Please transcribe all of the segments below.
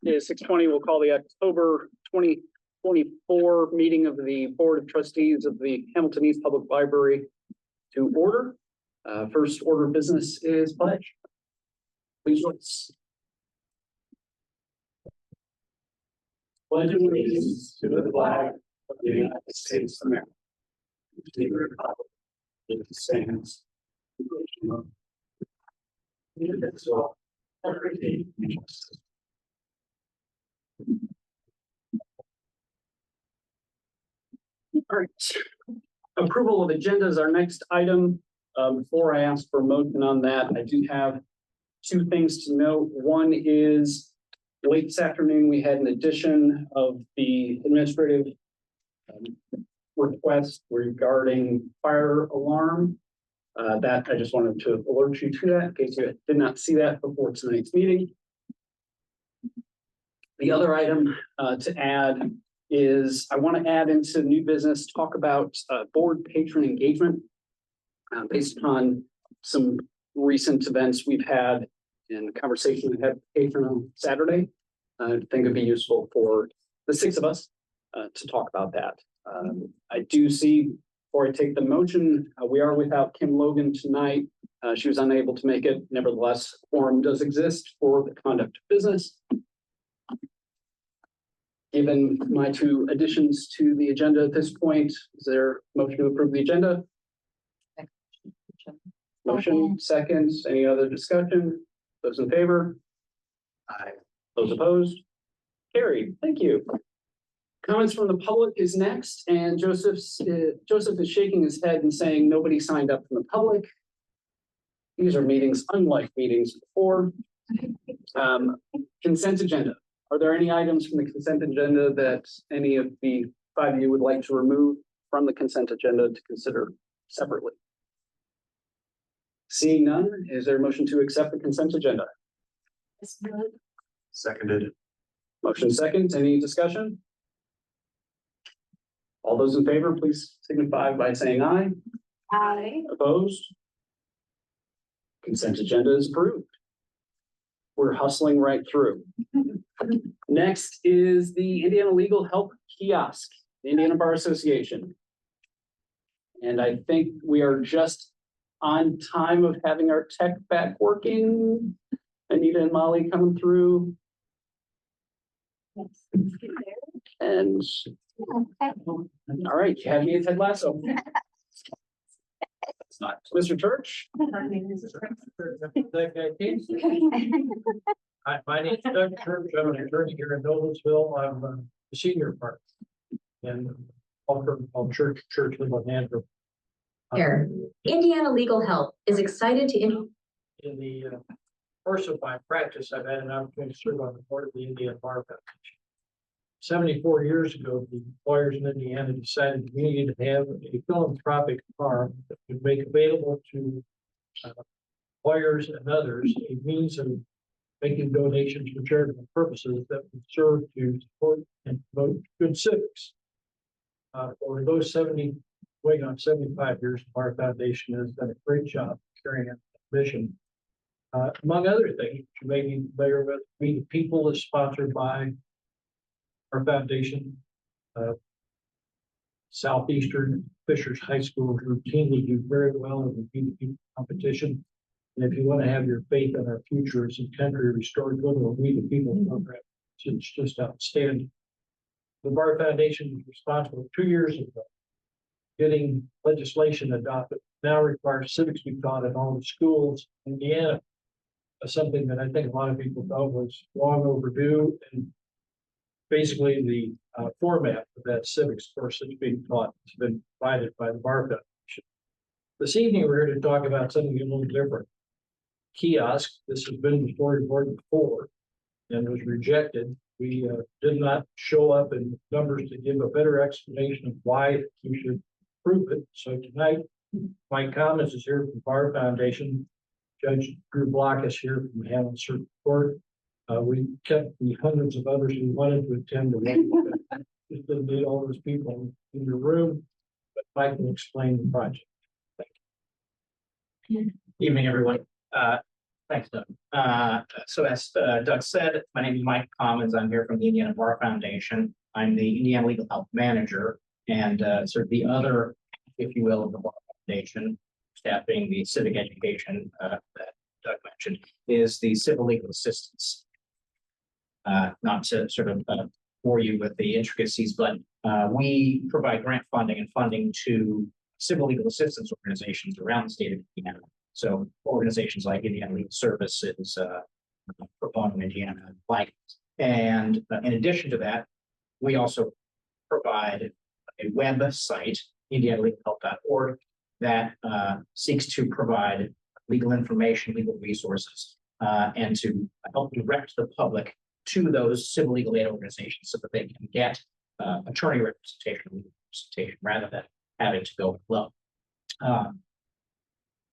is 6:20. We'll call the October 2024 meeting of the Board of Trustees of the Hamilton East Public Library to order. First order of business is pledge. Please join us. Pledge allegiance to the flag of the United States of America, to the republic that stands indivisible, liberty and justice. All right. Approval of agenda is our next item. Before I ask for a motion on that, I do have two things to note. One is late this afternoon, we had an addition of the administrative request regarding fire alarm. That I just wanted to alert you to that in case you did not see that before tonight's meeting. The other item to add is I want to add into new business, talk about board patron engagement based upon some recent events we've had and conversation we had with patron on Saturday. I think it'd be useful for the six of us to talk about that. I do see, before I take the motion, we are without Kim Logan tonight. She was unable to make it. Nevertheless, quorum does exist for the conduct of business. Given my two additions to the agenda at this point, is there a motion to approve the agenda? Motion, second. Any other discussion? Those in favor? Aye. Those opposed? Carried. Thank you. Comments from the public is next, and Joseph is shaking his head and saying nobody signed up from the public. These are meetings unlike meetings before. Consent agenda. Are there any items from the consent agenda that any of the five of you would like to remove from the consent agenda to consider separately? Seeing none, is there a motion to accept the consent agenda? Seconded. Motion second. Any discussion? All those in favor, please signify by saying aye. Aye. Opposed? Consent agenda is approved. We're hustling right through. Next is the Indiana Legal Help Kiosk, the Indiana Bar Association. And I think we are just on time of having our tech back working. Anita and Molly coming through. Yes. And all right, you have me at Ted Lasso. It's not Mr. Church. My name is Doug Church. I'm an attorney here in Noblesville. I'm a senior partner and of Church Legal Andrew. Here, Indiana Legal Help is excited to in the course of my practice, I've had an opportunity to serve on the board of the Indiana Bar Foundation. 74 years ago, the lawyers in Indiana decided we needed to have a philanthropic arm that would make available to lawyers and others a means of making donations for charitable purposes that would serve to support and promote good civics. For those 75 years, the Bar Foundation has done a great job carrying out that mission. Among other things, you may be familiar with, We the People is sponsored by our foundation. Southeastern Fishers High School routinely do very well in the We the People competition. And if you want to have your faith in our future as a country restored, go to a We the People program. It's just outstanding. The Bar Foundation was responsible 2 years ago getting legislation adopted. Now requires civics be taught in all the schools in Indiana. Something that I think a lot of people thought was long overdue, and basically the format of that civics course that's being taught has been provided by the Bar Foundation. This evening we're here to talk about something a little different. Kiosk. This has been before the board before and was rejected. We did not show up in numbers to give a better explanation of why we should approve it. So tonight, Mike Thomas is here from Bar Foundation. Judge Drew Block is here from the Hamilton Circuit Court. We kept the hundreds of others who wanted to attend the meeting, but just didn't need all those people in the room. But Mike will explain the project. Thank you. Evening, everyone. Thanks, Doug. So as Doug said, my name is Mike Commons. I'm here from the Indiana Bar Foundation. I'm the Indiana Legal Health Manager and sort of the other, if you will, of the Bar Foundation, staff being the civic education that Doug mentioned, is the civil legal assistance. Not to sort of bore you with the intricacies, but we provide grant funding and funding to civil legal assistance organizations around the state of Indiana. So organizations like Indiana Legal Services, Pro Bono Indiana, like, and in addition to that, we also provide a website, indianalegalhelp.org, that seeks to provide legal information, legal resources, and to help direct the public to those civil legal aid organizations so that they can get attorney representation, legal representation, rather than having to go alone.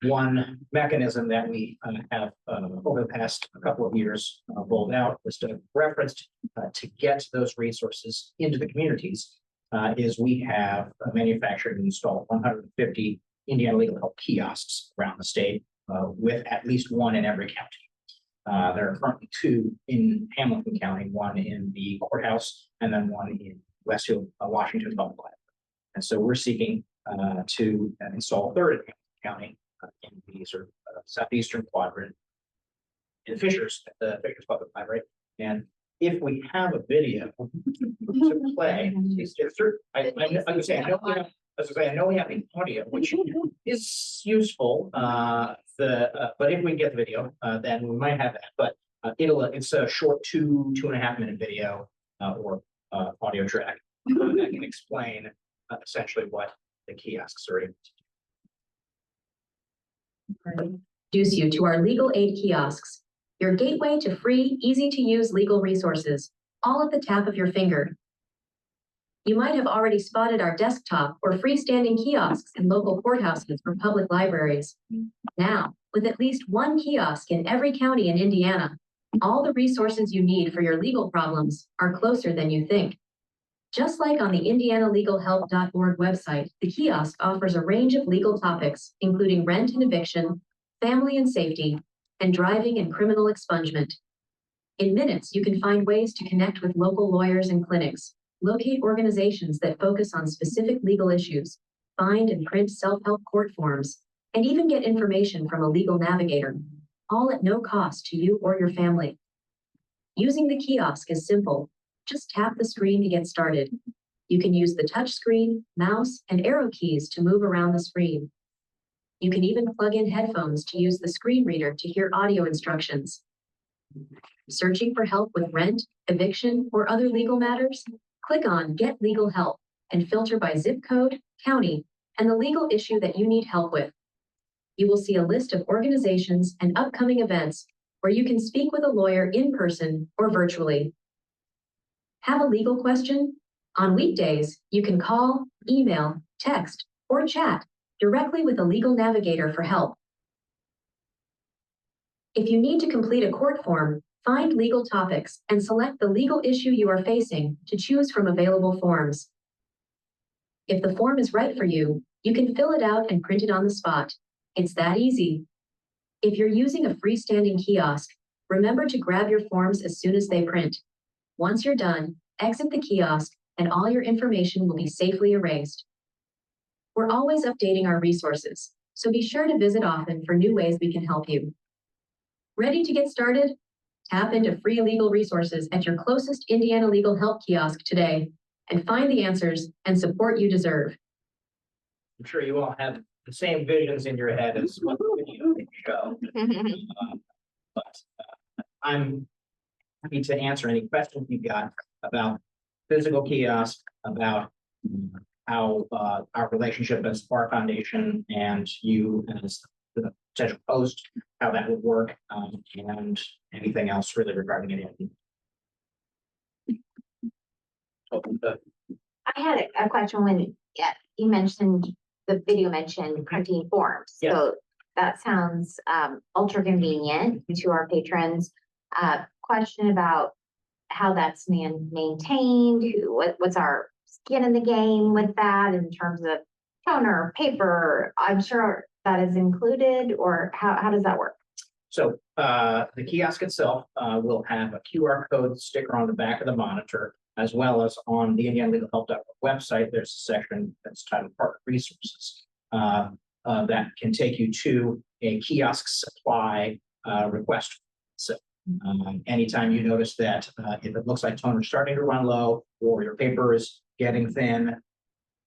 One mechanism that we have over the past couple of years rolled out, was to referenced to get those resources into the communities is we have manufactured and installed 150 Indiana Legal Help kiosks around the state with at least one in every county. There are currently 2 in Hamilton County, one in the courthouse, and then one in Westfield, Washington Public Library. And so we're seeking to install a third in Hamilton County in the sort of southeastern quadrant in Fishers, at the Fishers Public Library. And if we have a video to play, I know we have the audio, which is useful. But if we get the video, then we might have that. But it's a short 2.5 minute video or audio track that can explain essentially what the kiosks are able to do. Introduce you to our legal aid kiosks, your gateway to free, easy to use legal resources, all at the tap of your finger. You might have already spotted our desktop or freestanding kiosks in local courthouses or public libraries. Now, with at least one kiosk in every county in Indiana, all the resources you need for your legal problems are closer than you think. Just like on the indianalegalhelp.org website, the kiosk offers a range of legal topics, including rent and eviction, family and safety, and driving and criminal expungement. In minutes, you can find ways to connect with local lawyers and clinics, locate organizations that focus on specific legal issues, find and print self-help court forms, and even get information from a legal navigator, all at no cost to you or your family. Using the kiosk is simple. Just tap the screen to get started. You can use the touch screen, mouse, and arrow keys to move around the screen. You can even plug in headphones to use the screen reader to hear audio instructions. Searching for help with rent, eviction, or other legal matters? Click on Get Legal Help and filter by zip code, county, and the legal issue that you need help with. You will see a list of organizations and upcoming events where you can speak with a lawyer in person or virtually. Have a legal question? On weekdays, you can call, email, text, or chat directly with a legal navigator for help. If you need to complete a court form, find legal topics and select the legal issue you are facing to choose from available forms. If the form is right for you, you can fill it out and print it on the spot. It's that easy. If you're using a freestanding kiosk, remember to grab your forms as soon as they print. Once you're done, exit the kiosk and all your information will be safely erased. We're always updating our resources, so be sure to visit often for new ways we can help you. Ready to get started? Tap into free legal resources at your closest Indiana Legal Help kiosk today and find the answers and support you deserve. I'm sure you all have the same visions in your head as what the video can show. But I'm happy to answer any questions you've got about physical kiosks, about how our relationship as Bar Foundation and you as the potential host, how that would work, and anything else really regarding it. I had a question when you mentioned the video mentioned printing forms. Yes. So that sounds ultra convenient to our patrons. Question about how that's maintained. What's our skin in the game with that in terms of toner, paper? I'm sure that is included, or how does that work? So the kiosk itself will have a QR code sticker on the back of the monitor, as well as on the IndianaLegalHelp.org website. There's a section that's titled Partner Resources that can take you to a kiosk supply request. So anytime you notice that if it looks like toner's starting to run low or your paper is getting thin,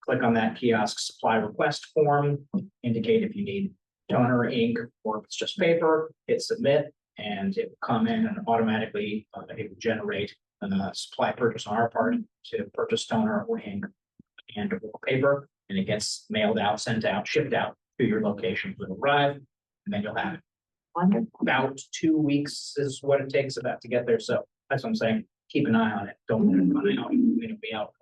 click on that kiosk supply request form, indicate if you need toner, ink, or if it's just paper, hit submit, and it will come in and automatically it will generate a supply purchase on our part to purchase toner or ink and or paper, and it gets mailed out, sent out, shipped out to your location. It'll arrive, and then you'll have it. Wonderful. About 2 weeks is what it takes about to get there. So that's what I'm saying. Keep an eye on it. Don't let it run out. It'll be out.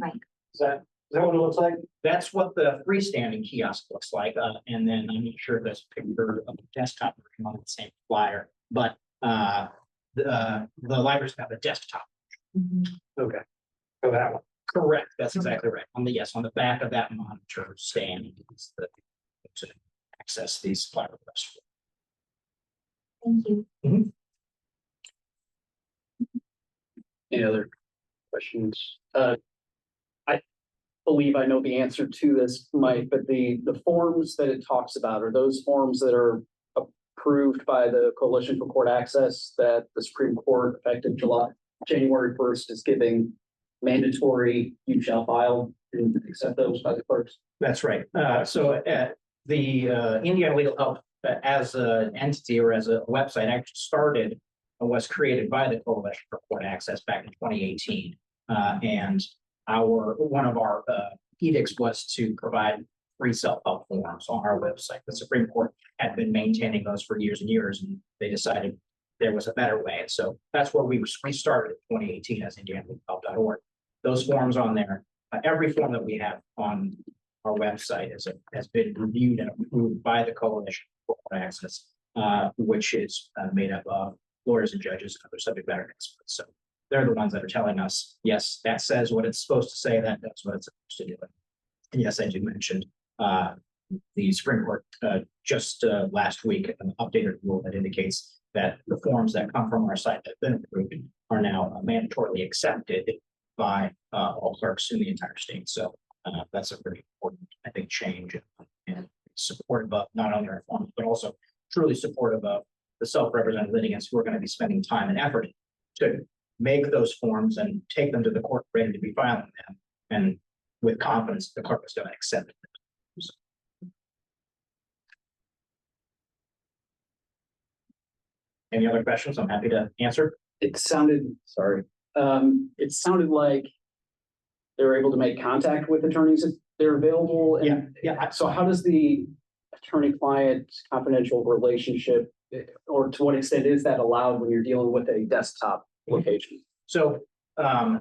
Right. Is that what it looks like? That's what the freestanding kiosk looks like. And then I'm not sure if there's a picture of the desktop version on the same flyer, but the library's got the desktop. Okay. So that one. Correct. That's exactly right. On the back of that monitor stand is to access these supply requests. Thank you. Any other questions? I believe I know the answer to this, Mike, but the forms that it talks about are those forms that are approved by the Coalition for Court Access that the Supreme Court effective January 1st is giving mandatory, you shall file and accept those by the clerks. That's right. So the Indiana Legal Help as an entity or as a website actually started was created by the Coalition for Court Access back in 2018. And one of our edicts was to provide free self-help forms on our website. The Supreme Court had been maintaining those for years and years, and they decided there was a better way. And so that's where we started in 2018 as IndianaLegalHelp.org. Those forms on there, every form that we have on our website has been reviewed and approved by the Coalition for Court Access, which is made up of lawyers and judges and other subject matter experts. So they're the ones that are telling us, yes, that says what it's supposed to say, that does what it's supposed to do. And yes, as you mentioned, the Supreme Court just last week an updated rule that indicates that the forms that come from our site that have been approved are now mandatorily accepted by all clerks in the entire state. So that's a very important, I think, change and supportive of not only our forms, but also truly supportive of the self-represented litigants who are going to be spending time and effort to make those forms and take them to the court ready to be filing them, and with confidence the clerk is going to accept it. So. Any other questions? I'm happy to answer. It sounded like they were able to make contact with attorneys if they're available. And Yeah. so how does the attorney-client confidential relationship, or to what extent is that allowed when you're dealing with a desktop location? So I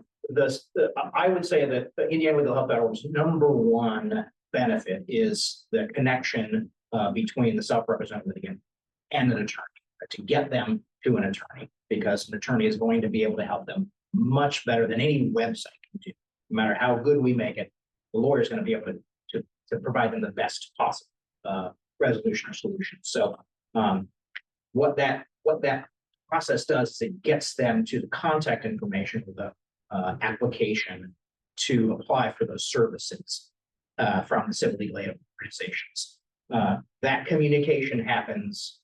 would say that the Indiana Legal Help.org's number one benefit is the connection between the self-represented litigant and an attorney, to get them to an attorney, because an attorney is going to be able to help them much better than any website can do. No matter how good we make it, the lawyer is going to be able to provide them the best possible resolution or solution. So what that process does is it gets them to the contact information with the application to apply for those services from the civil legal aid organizations. That communication happens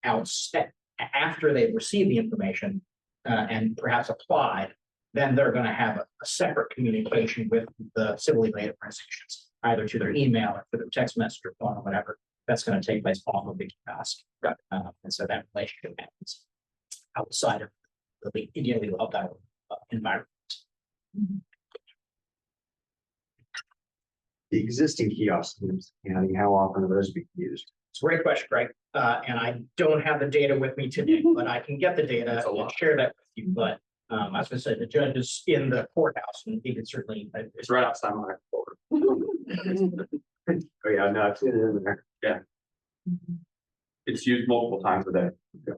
after they've received the information and perhaps applied. Then they're going to have a separate communication with the civil legal aid organizations, either to their email or through their text message or phone or whatever. That's going to take place off of the kiosk. And so that relationship happens outside of the Indiana Legal Help environment. The existing kiosks, how often are those being used? It's a great question, Greg. And I don't have the data with me today, but I can get the data and share that with you. But I was going to say the judge is in the courthouse, and he can certainly. It's right outside my door. Oh yeah, no, I've seen it in there. Yeah. It's used multiple times a day. Yeah.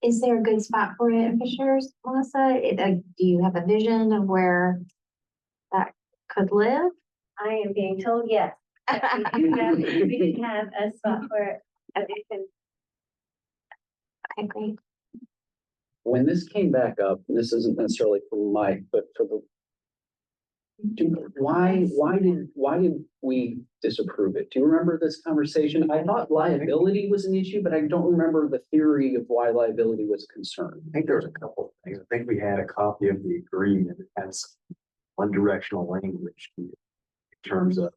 Is there a good spot for it in Fishers, Melissa? Do you have a vision of where that could live? I am being told yes. We do have a spot for it Okay, good. Okay, great. When this came back up, and this isn't necessarily for Mike, but for the. Why did we disapprove it? Do you remember this conversation? I thought liability was an issue, but I don't remember the theory of why liability was a concern. I think there was a couple of things. I think we had a copy of the agreement that has one directional language in terms of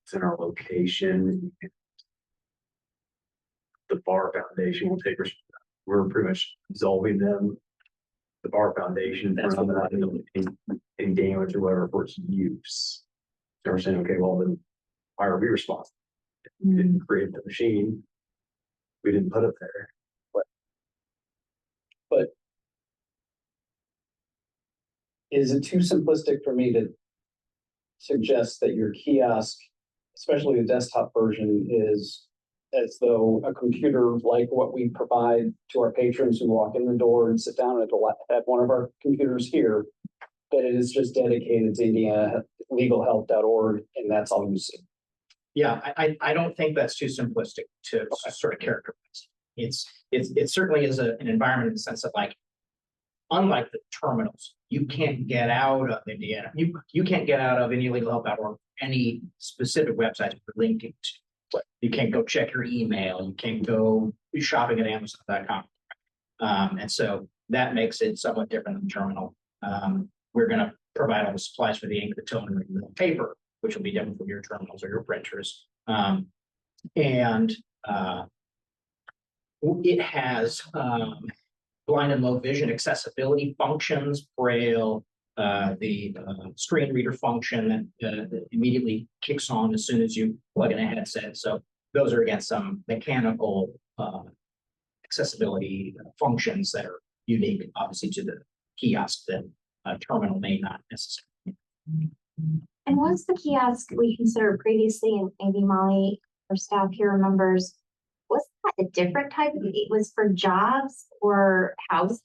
it's in our location. The bar foundation will take, we're pretty much absolving them. The bar foundation That's from what any damage or whatever for its use. So we're saying, okay, well then why are we responsible? We didn't create the machine. We didn't put it there. But is it too simplistic for me to suggest that your kiosk, especially the desktop version, is as though a computer like what we provide to our patrons who walk in the door and sit down at one of our computers here, that it is just dedicated to IndianaLegalHelp.org, and that's all you see? Yeah, I don't think that's too simplistic to sort of characterize. It certainly is an environment in the sense that, like, unlike the terminals, you can't get out of Indiana. You can't get out of IndianaLegalHelp.org any specific websites we're linking to. You can't go check your email. You can't go shopping at Amazon.com. And so that makes it somewhat different than the terminal. We're going to provide all the supplies for the ink, the toner, and the paper, which will be different from your terminals or your printers. It has blind and low vision accessibility functions, Braille, the screen reader function that immediately kicks on as soon as you plug in a headset. So those are, again, some mechanical accessibility functions that are unique, obviously, to the kiosk that a terminal may not necessarily. And was the kiosk we considered previously, and maybe Molly, our staff here remembers, was that a different type of, it was for jobs or housing?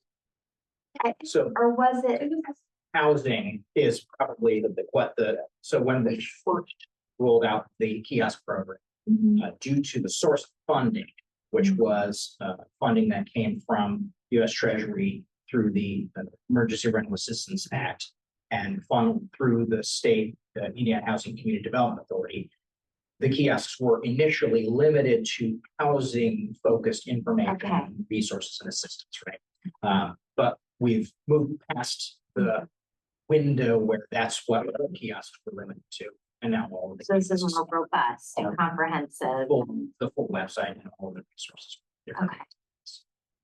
So Or was it? housing is probably so when they first rolled out the kiosk program, due to the source of funding, which was funding that came from U.S. Treasury through the Emergency Rental Assistance Act and funneled through the state Indiana Housing Community Development Authority. The kiosks were initially limited to housing-focused information, resources, and assistance, right? But we've moved past the window where that's what the kiosks were limited to, and now all of the So this is more robust and comprehensive. the full website and all the resources. Okay.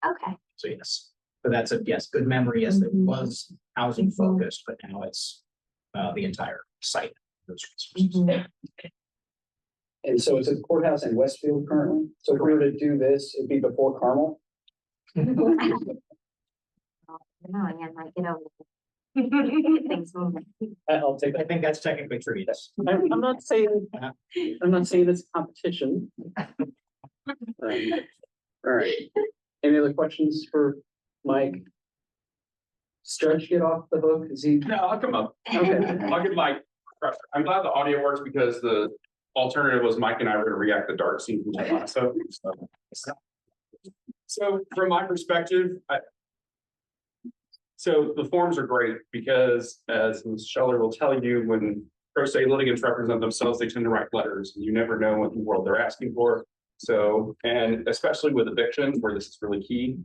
Okay. So yes, but that's a good memory. Yes, it was housing focused, but now it's the entire site. Those resources. And so it's at the courthouse in Westfield currently. So if we were to do this, it'd be before Carmel. No, I might get over things moving. I'll take I that. think that's technically true. Yes. I'm not saying it's competition. All right. Any other questions for Mike? Stretch get off the hook? Is he? No, I'll come up. Okay. I'll give Mike. I'm glad the audio works because the alternative was Mike and I were going to react to dark scene from July. So from my perspective, so the forms are great because, as Ms. Scheller will tell you, when pro se litigants represent themselves, they tend to write letters, and you never know what in the world they're asking for. So, and especially with evictions, where this is really key,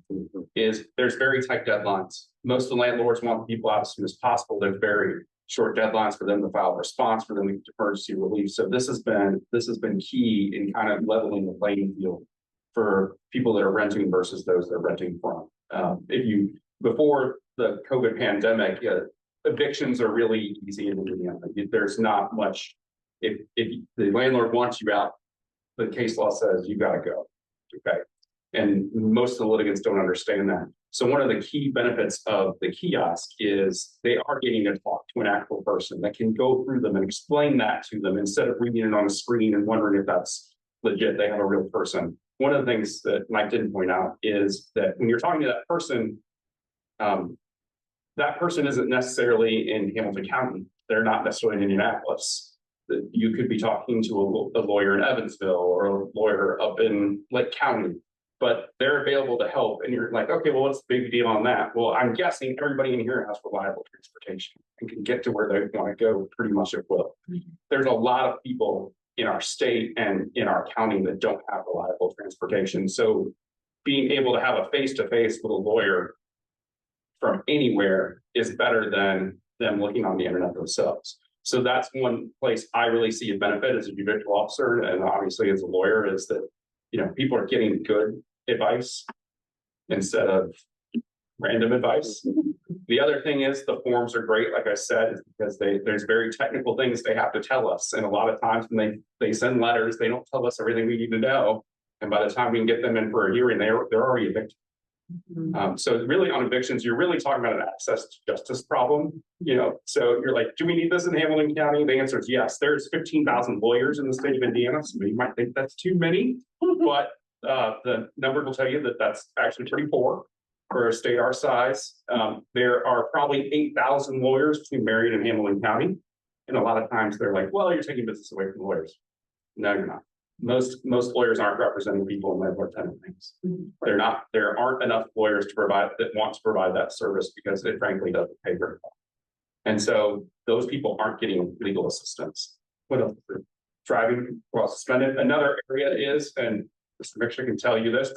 is there's very tight deadlines. Most of the landlords want people out as soon as possible. There's very short deadlines for them to file a response, for them to get emergency relief. So this has been key in kind of leveling the playing field for people that are renting versus those that are renting from. Before the COVID pandemic, evictions are really easy in Indiana. There's not much. If the landlord wants you out, the case law says you got to go. Okay. And most of the litigants don't understand that. So one of the key benefits of the kiosk is they are getting to talk to an actual person that can go through them and explain that to them instead of reading it on a screen and wondering if that's legit. They have a real person. One of the things that Mike didn't point out is that when you're talking to that person isn't necessarily in Hamilton County. They're not necessarily in Indianapolis. You could be talking to a lawyer in Evansville or a lawyer up in Lake County, but they're available to help. And you're like, okay, well, what's the big deal on that? Well, I'm guessing everybody in here has reliable transportation and can get to where they want to go pretty much at will. There's a lot of people in our state and in our county that don't have reliable transportation. So being able to have a face-to-face with a lawyer from anywhere is better than them looking on the internet themselves. So that's one place I really see a benefit as a judicial officer, and obviously as a lawyer, is that, you know, people are getting good advice instead of random advice. The other thing is the forms are great, like I said, because there's very technical things they have to tell us. And a lot of times when they send letters, they don't tell us everything we need to know. And by the time we can get them in for a hearing, they're already evicted. So really on evictions, you're really talking about an access to justice problem, you know. So you're like, do we need this in Hamilton County? The answer is yes. There's 15,000 lawyers in the state of Indiana, so you might think that's too many, but the number will tell you that that's actually pretty poor for a state our size. There are probably 8,000 lawyers between Marion and Hamilton County, and a lot of times they're like, well, you're taking business away from lawyers. No, you're not. Most lawyers aren't representing people in landlord tenant things. There aren't enough lawyers to provide that want to provide that service because it frankly doesn't pay very well. And so those people aren't getting legal assistance. What else? Driving while suspended. Another area is, and Mr. Mixer can tell you this,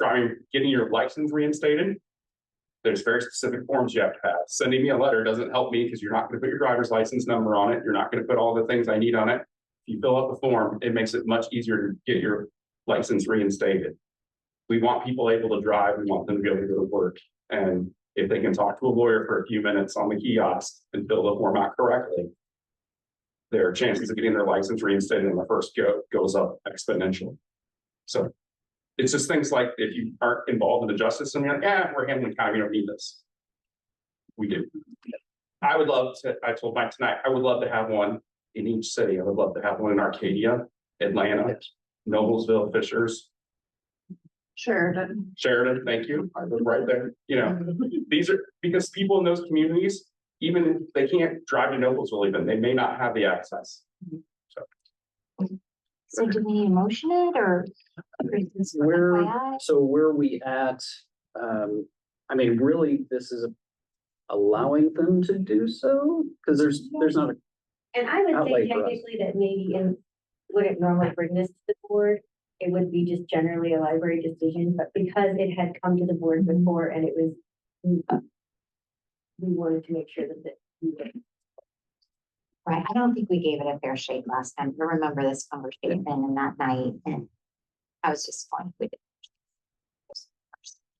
getting your license reinstated. There's very specific forms you have to have. Sending me a letter doesn't help me because you're not going to put your driver's license number on it. You're not going to put all the things I need on it. If you fill out the form, it makes it much easier to get your license reinstated. We want people able to drive. We want them to be able to go to work. And if they can talk to a lawyer for a few minutes on the kiosk and fill the form out correctly, their chances of getting their license reinstated in the first go goes up exponentially. So it's just things like if you aren't involved in the justice system, you're like, yeah, we're Hamilton County, we don't need this. We do. I would love to, I told Mike tonight, I would love to have one in each city. I would love to have one in Arcadia, Atlanta, Noblesville, Fishers. Sheridan. Sheridan, thank you. I live right there. You know, these are because people in those communities, even if they can't drive to Noblesville, even they may not have the access. So do we need to motion it or? Where are we at? I mean, really, this is allowing them to do so because there's not a. And I would outlay say for us. technically that maybe wouldn't normally bring this to the board. It would be just generally a library decision, but because it had come to the board before and it was, we wanted to make sure that Right, I don't think we gave it a fair shake last time. I remember this conversation and that night, and I was disappointed we didn't.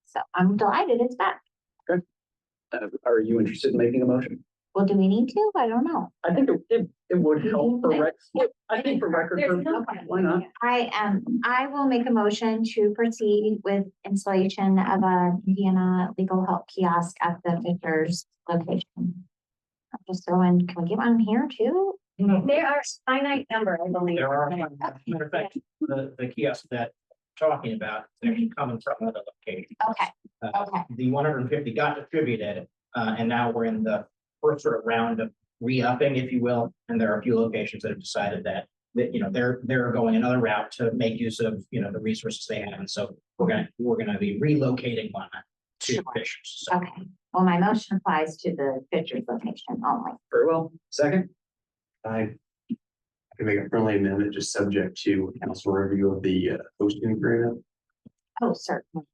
So I'm delighted it's back. Are you interested in making a motion? Well, do we need to? I don't know. I think it would help for I think for record. there's no Why not? I will make a motion to proceed with installation of a Indiana legal help kiosk at the Fishers location. Just throwing, can we get one here too? there are finite number, I believe. There are, matter of fact, the kiosk that we're talking about is actually coming from another location. Okay, okay. The 150 got distributed, and now we're in the first sort of round of re-upping, if you will. And there are a few locations that have decided that you know, they're going another route to make use of, you know, the resources they have. And so we're gonna be relocating one to Sure. Fishers. So Okay, well, my motion applies to the Fishers location only. Very well. Second. I can make a friendly amendment just subject to council review of the hosting agreement, Oh, certainly.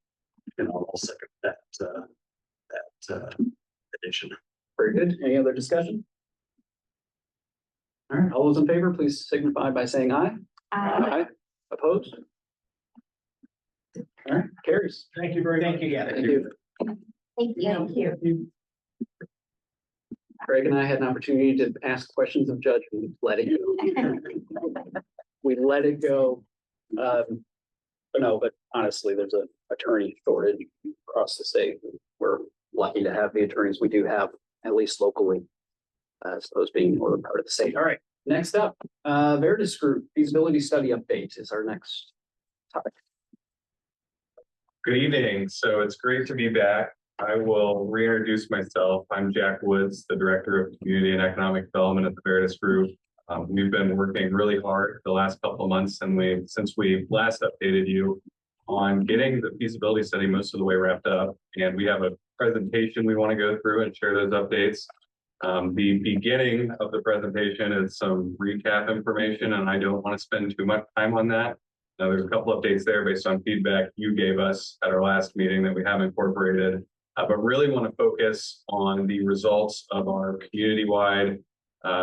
and I'll second that addition. Very good. Any other discussion? All right, all those in favor, please signify by saying aye. Opposed? All right, carries. Thank you very much. thank you, yeah. Thank you. Thank you. Greg and I had an opportunity to ask questions of Judge and let it go. We let it go. But no, but honestly, there's an attorney shortage across the state. We're lucky to have the attorneys we do have, at least locally, as opposed to being more part of the state. All right, next up, Veritas Group feasibility study update is our next topic. Good evening. So it's great to be back. I will reintroduce myself. I'm Jack Woods, the Director of Community and Economic Development at the Veritas Group. We've been working really hard the last couple of months and since we last updated you on getting the feasibility study most of the way wrapped up. And we have a presentation we want to go through and share those updates. The beginning of the presentation is some recap information, and I don't want to spend too much time on that. Now, there's a couple updates there based on feedback you gave us at our last meeting that we have incorporated, but really want to focus on the results of our community-wide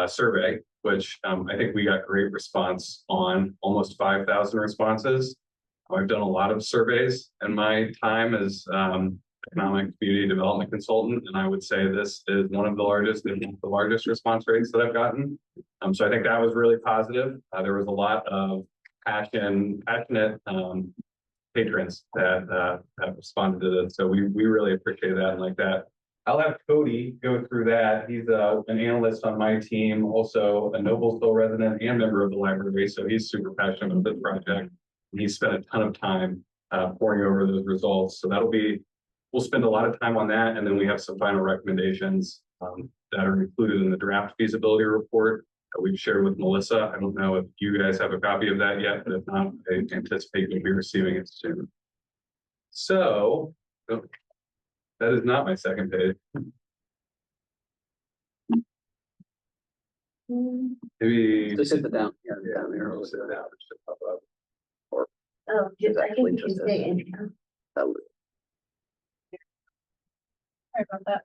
survey, which I think we got great response on, almost 5,000 responses. I've done a lot of surveys in my time as economic community development consultant, and I would say this is one of the largest, if not the largest response rates that I've gotten. So I think that was really positive. There was a lot of passionate patrons that have responded to this. So we really appreciate that and like that. I'll have Cody go through that. He's an analyst on my team, also a Noblesville resident and member of the library. So he's super passionate about this project. He spent a ton of time poring over those results. So we'll spend a lot of time on that. And then we have some final recommendations that are included in the draft feasibility report that we've shared with Melissa. I don't know if you guys have a copy of that yet, but if not, I anticipate you'll be receiving it soon. So that is not my second page. Maybe Just hit the down. Yeah, down there. It'll sit down. It should pop up. Oh, just, I think you say intro. That would- Sorry about that.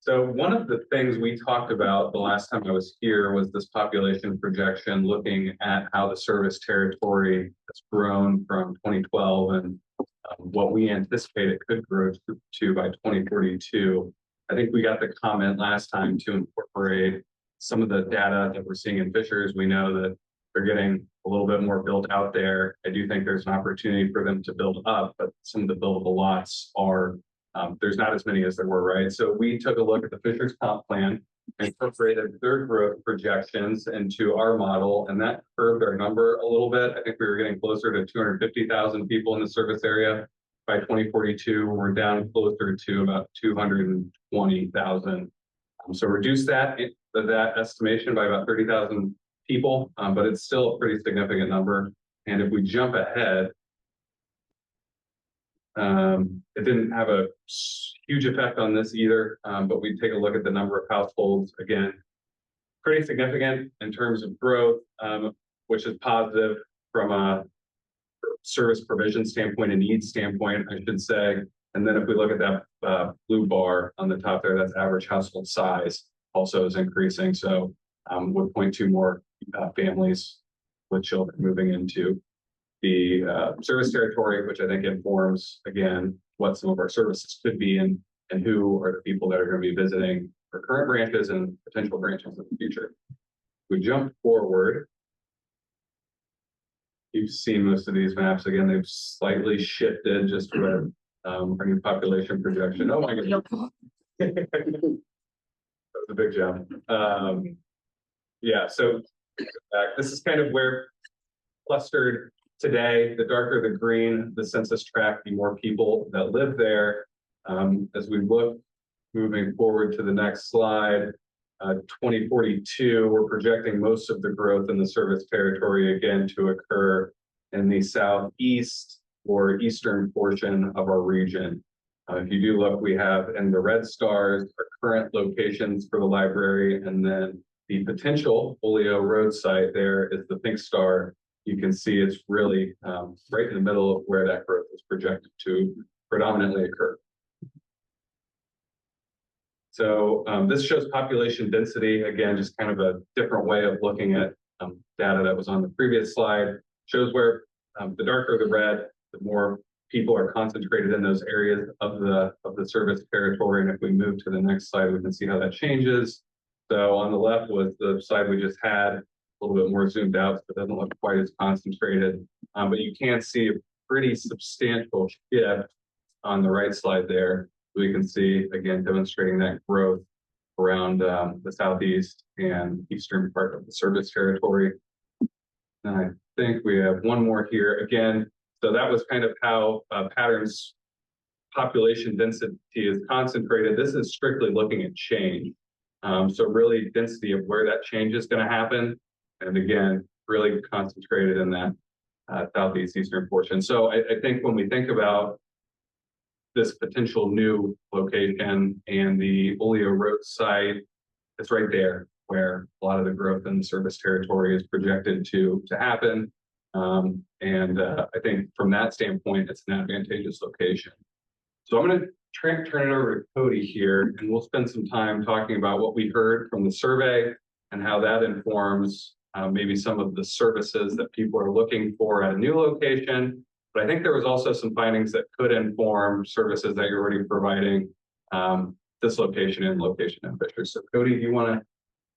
So one of the things we talked about the last time I was here was this population projection, looking at how the service territory has grown from 2012 and what we anticipate it could grow to by 2042. I think we got the comment last time to incorporate some of the data that we're seeing in Fishers. We know that they're getting a little bit more built out there. I do think there's an opportunity for them to build up, but some of the buildable lots are, there's not as many as there were, right? So we took a look at the Fishers comp plan, incorporated their growth projections into our model, and that curved our number a little bit. I think we were getting closer to 250,000 people in the service area. By 2042, we're down closer to about 220,000. So reduce that estimation by about 30,000 people, but it's still a pretty significant number. And if we jump ahead, it didn't have a huge effect on this either, but we take a look at the number of households. Again, pretty significant in terms of growth, which is positive from a service provision standpoint and needs standpoint, I should say. And then if we look at that blue bar on the top there, that's average household size also is increasing. So would point to more families with children moving into the service territory, which I think informs, again, what some of our services could be and who are the people that are going to be visiting our current branches and potential branches in the future. We jump forward. You've seen most of these maps. Again, they've slightly shifted just with our new population projection. Oh my goodness. That was a big jump. Yeah, so this is kind of where clustered today. The darker the green, the census tract, the more people that live there. As we look moving forward to the next slide, 2042, we're projecting most of the growth in the service territory again to occur in the southeast or eastern portion of our region. If you do look, we have in the red stars our current locations for the library, and then the potential Oleo Road site there is the pink star. You can see it's really right in the middle of where that growth is projected to predominantly occur. So this shows population density. Again, just kind of a different way of looking at data that was on the previous slide. Shows where the darker the red, the more people are concentrated in those areas of the service territory. And if we move to the next slide, we can see how that changes. So on the left was the slide we just had, a little bit more zoomed out, so it doesn't look quite as concentrated. But you can see a pretty substantial shift on the right slide there. We can see, again, demonstrating that growth around the southeast and eastern part of the service territory. And I think we have one more here again. So that was kind of how patterns population density is concentrated. This is strictly looking at change. So really density of where that change is going to happen. And again, really concentrated in that southeast eastern portion. So I think when we think about this potential new location and the Oleo Road site, it's right there where a lot of the growth in the service territory is projected to happen. I think from that standpoint, it's an advantageous location. So I'm going to turn it over to Cody here, and we'll spend some time talking about what we heard from the survey and how that informs maybe some of the services that people are looking for at a new location. But I think there was also some findings that could inform services that you're already providing this location and location in Fisher. So Cody, do you want to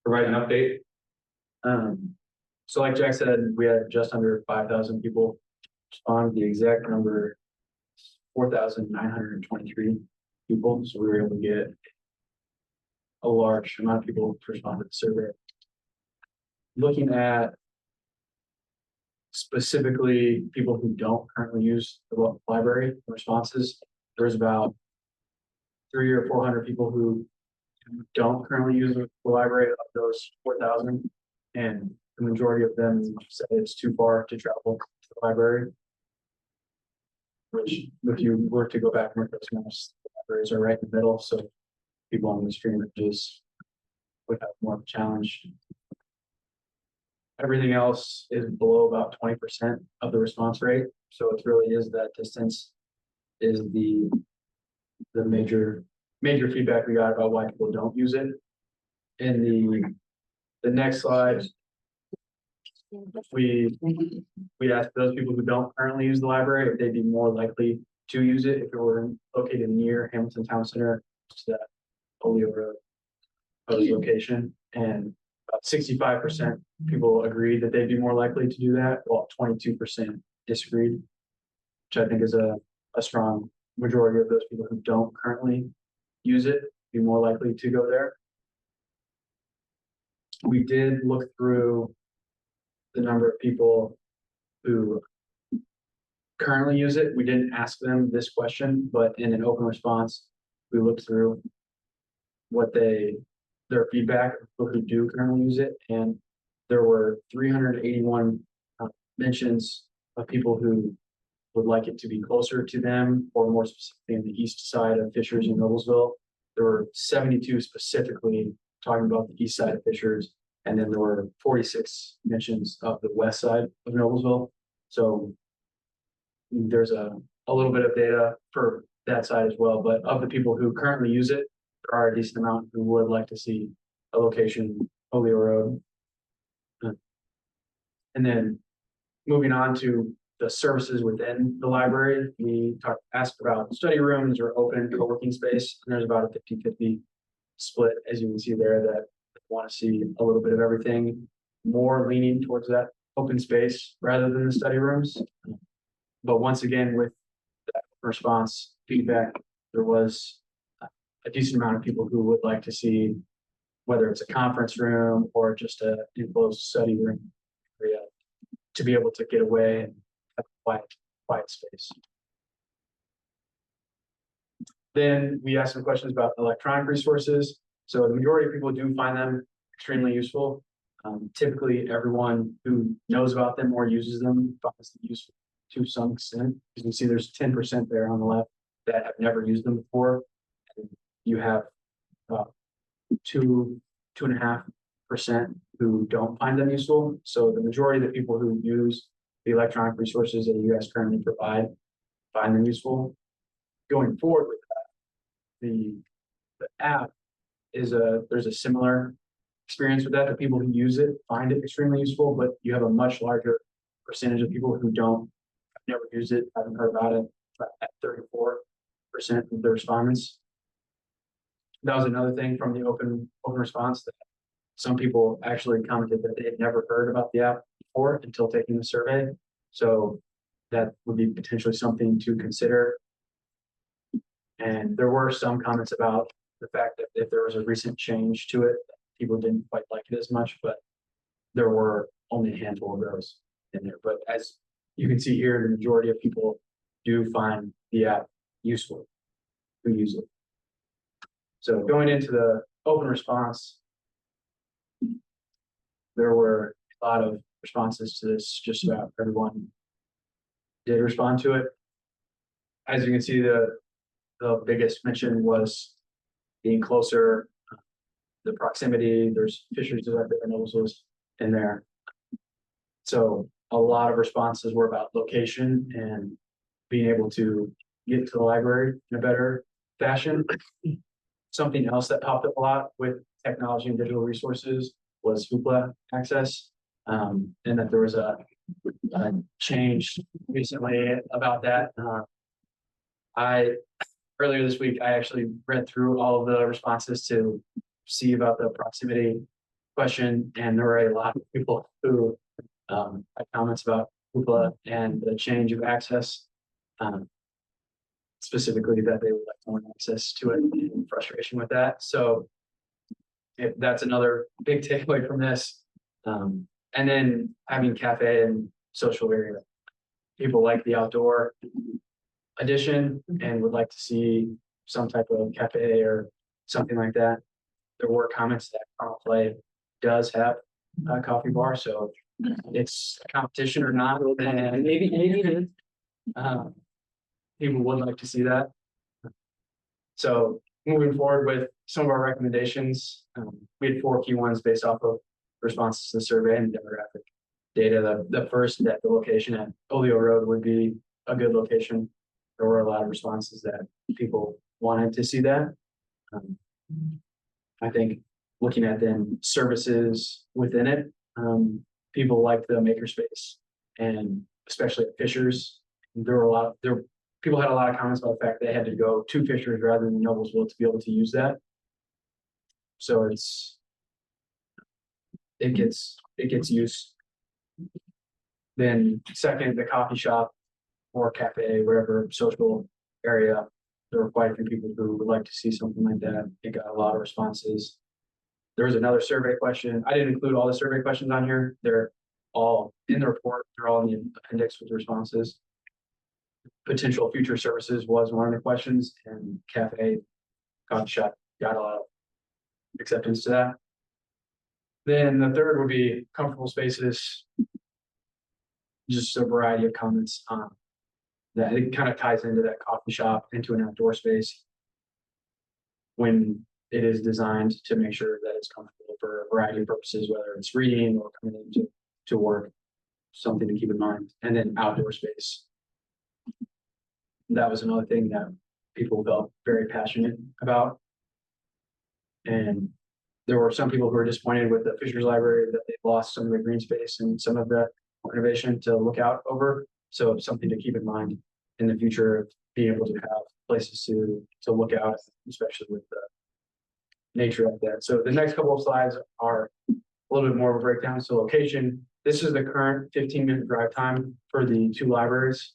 provide an update? So like Jack said, we had just under 5,000 people respond. The exact number, 4,923 people. So we were able to get a large amount of people to respond to the survey. Looking at specifically people who don't currently use the library responses, there's about 300 or 400 people who don't currently use the library of those 4,000, and the majority of them said it's too far to travel to the library. Which, if you were to go back and look at those maps, the libraries are right in the middle, so people on the extreme ridges would have more of a challenge. Everything else is below about 20% of the response rate, so it really is that distance is the major feedback we got about why people don't use it. In the next slide, we asked those people who don't currently use the library if they'd be more likely to use it if it were located near Hamilton Town Center, to that Oleo Road location, and about 65% people agreed that they'd be more likely to do that, while 22% disagreed, which I think is a strong majority of those people who don't currently use it be more likely to go there. We did look through the number of people who currently use it. We didn't ask them this question, but in an open response, we looked through what their feedback of people who do currently use it, and there were 381 mentions of people who would like it to be closer to them, or more specifically in the east side of Fishers and Noblesville. There were 72 specifically talking about the east side of Fishers, and then there were 46 mentions of the west side of Noblesville. So there's a little bit of data for that side as well, but of the people who currently use it, there are a decent amount who would like to see a location Oleo Road. And then moving on to the services within the library, we asked about study rooms or open co-working space, and there's about a 50-50 split, as you can see there, that want to see a little bit of everything, more leaning towards that open space rather than the study rooms. But once again, with that response feedback, there was a decent amount of people who would like to see, whether it's a conference room or just a enclosed study room area, to be able to get away and have a quiet space. Then we asked some questions about electronic resources. So the majority of people do find them extremely useful. Typically, everyone who knows about them or uses them finds them useful to some extent. You can see there's 10% there on the left that have never used them before. And you have 2.5% who don't find them useful. So the majority of the people who use the electronic resources that you guys currently provide find them useful. Going forward with that, the app there's a similar experience with that. The people who use it find it extremely useful, but you have a much larger percentage of people who have never used it, haven't heard about it, at 34% of the respondents. That was another thing from the open response, that some people actually commented that they had never heard about the app before until taking the survey. So that would be potentially something to consider. And there were some comments about the fact that if there was a recent change to it, people didn't quite like it as much, but there were only a handful of those in there. But as you can see here, the majority of people do find the app useful, who use it. So going into the open response. There were a lot of responses to this, just about everyone did respond to it. As you can see, the biggest mention was being closer, the proximity, there's Fishers and Nobles was in there. So a lot of responses were about location and being able to get to the library in a better fashion. Something else that popped up a lot with technology and digital resources was HEPL access. And that there was a change recently about that. Earlier this week, I actually read through all of the responses to see about the proximity question, and there were a lot of people who had comments about HEPL and the change of access. Specifically that they would like more access to it and frustration with that. So if that's another big takeaway from this. And then having cafe and social area. People like the outdoor addition and would like to see some type of cafe or something like that. There were comments that Carl Play does have a coffee bar, so it's a competition or not, and maybe it is. People would like to see that. So moving forward with some of our recommendations, we had 4 key ones based off of responses to the survey and demographic data. The first, that the location at Oleo Road would be a good location. There were a lot of responses that people wanted to see that. I think looking at then services within it, people like the makerspace, and especially at Fishers, people had a lot of comments about the fact they had to go to Fishers rather than Noblesville to be able to use that. So it gets use. Then second, the coffee shop or cafe, whatever social area, there were quite a few people who would like to see something like that. It got a lot of responses. There was another survey question. I didn't include all the survey questions on here. They're all in the report. They're all in the appendix with the responses. Potential future services was one of the questions, and cafe, coffee shop got a lot of acceptance to that. Then the third would be comfortable spaces. Just a variety of comments on that. It kind of ties into that coffee shop, into an outdoor space when it is designed to make sure that it's comfortable for a variety of purposes, whether it's reading or coming in to work, something to keep in mind. And then outdoor space. That was another thing that people felt very passionate about. And there were some people who were disappointed with the Fishers Library that they lost some of the green space and some of the renovation to look out over. So it's something to keep in mind in the future of being able to have places to look out, especially with the nature of that. So the next couple of slides are a little bit more of a breakdown. So location, this is the current 15-minute drive time for the 2 libraries.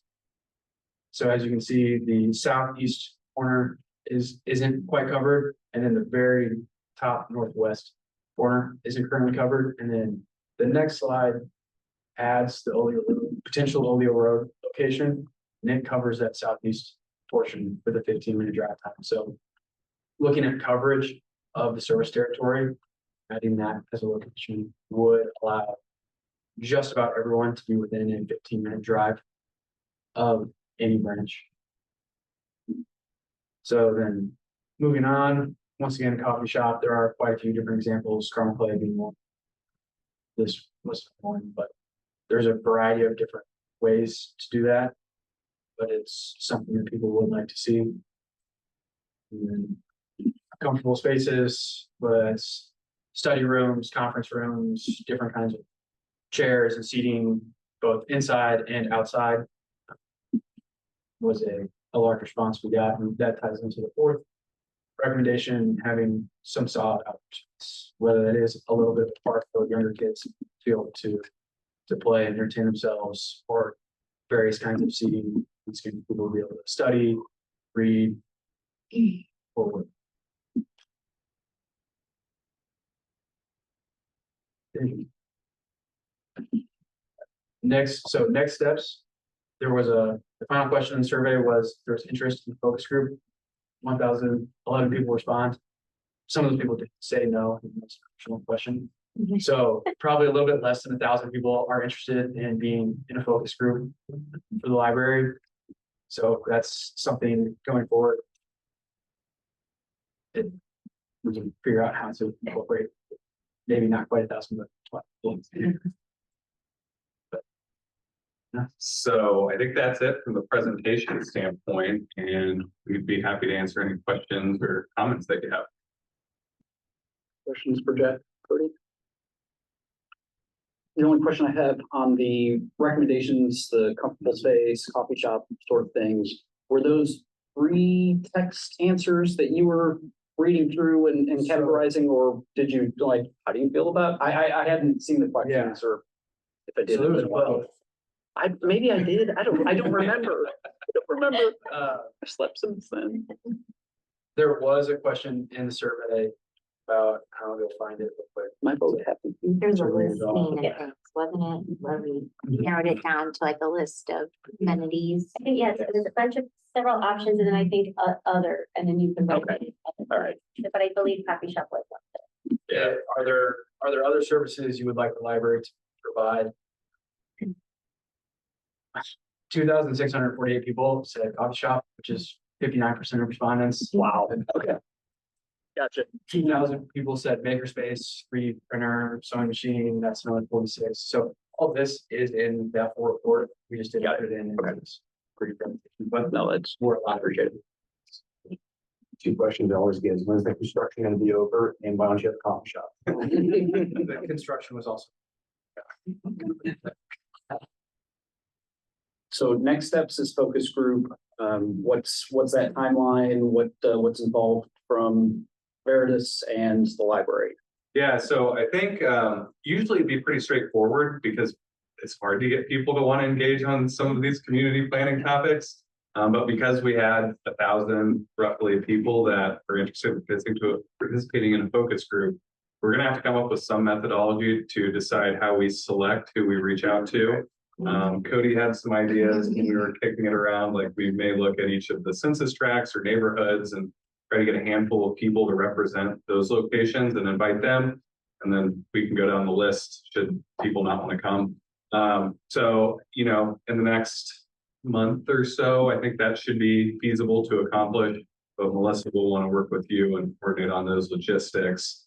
So as you can see, the southeast corner isn't quite covered, and then the very top northwest corner isn't currently covered. And then the next slide adds the potential Oleo Road location, and it covers that southeast portion with a 15-minute drive time. So looking at coverage of the service territory, adding that as a location would allow just about everyone to be within a 15-minute drive of any branch. So then moving on, once again, coffee shop, there are quite a few different examples, Carmen Clay being one. This was one, but there's a variety of different ways to do that, but it's something that people would like to see. And then comfortable spaces, but it's study rooms, conference rooms, different kinds of chairs and seating, both inside and outside, was a large response we got, and that ties into the fourth recommendation, having some solid outdoors, whether that is a little bit of a park for younger kids to be able to play and entertain themselves, or various kinds of seating. It's going to people be able to study, read, or work. Next steps. There was the final question in the survey was there's interest in focus group. 1,011 people respond. some of those people did say no, that's an optional question. So probably a little bit less than 1,000 people are interested in being in a focus group for the library. So that's something going forward. We can figure out how to incorporate, maybe not quite 1,000, but 20. So I think that's it from the presentation standpoint, and we'd be happy to answer any questions or comments that you have. Questions for Jeff, Cody? The only question I have on the recommendations, the comfortable space, coffee shop sort of things, were those free text answers that you were reading through and categorizing, or did you like, how do you feel about? I hadn't seen the questions, or if I did, So it was both. maybe I did. I don't remember. I don't remember. I slept since then. There was a question in the survey about how they'll find it real quick. My vote happened. There's a To read it listing all. of things, wasn't it? Where we narrowed it down to like a list of amenities. I think, yes, there's a bunch of several options and then I think other, and then you can. write Okay. it. All right. But I believe coffee shop was one. Yeah, are there other services you would like the library to provide? 2,648 people said coffee shop, which is 59% of respondents. Wow. Okay. Gotcha. 2,000 people said makerspace, 3D printer, sewing machine, that's another 46. So all this is in that full report. We just didn't put it in. Okay. It's pretty presentation, but No, that's more I appreciate it. Two questions I always get is when's the construction gonna be over and why don't you have a coffee shop? the construction was also. So next steps is focus group. What's that timeline? What's involved from Veritas and the library? Yeah, so I think usually it'd be pretty straightforward because it's hard to get people to want to engage on some of these community planning topics. But because we had 1,000 roughly people that are interested in participating in a focus group, we're going to have to come up with some methodology to decide how we select who we reach out to. Cody had some ideas when we were kicking it around, like we may look at each of the census tracts or neighborhoods and try to get a handful of people to represent those locations and invite them. And then we can go down the list should people not want to come. So, you know, in the next month or so, I think that should be feasible to accomplish. But Melissa will want to work with you and coordinate on those logistics.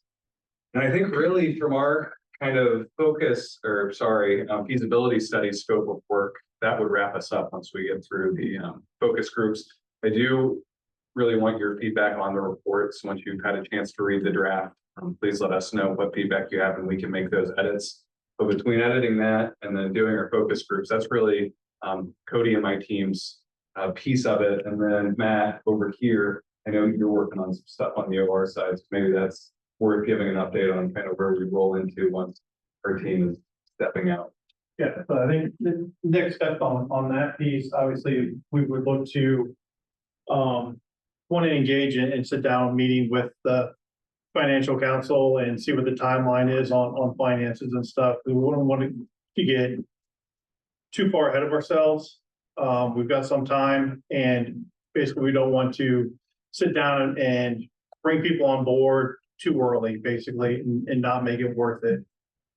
And I think really from our kind of focus, or sorry, feasibility study scope of work, that would wrap us up once we get through the focus groups. I do really want your feedback on the reports. Once you've had a chance to read the draft, please let us know what feedback you have and we can make those edits. But between editing that and then doing our focus groups, that's really Cody and my team's piece of it. And then Matt over here, I know you're working on some stuff on the OR side, so maybe that's worth giving an update on kind of where we roll into once our team is stepping out. Yeah, so I think the next step on that piece, obviously, we would look to want to engage and sit down meeting with the financial council and see what the timeline is on finances and stuff. We wouldn't want to get too far ahead of ourselves. We've got some time and basically we don't want to sit down and bring people on board too early, basically, and not make it worth it.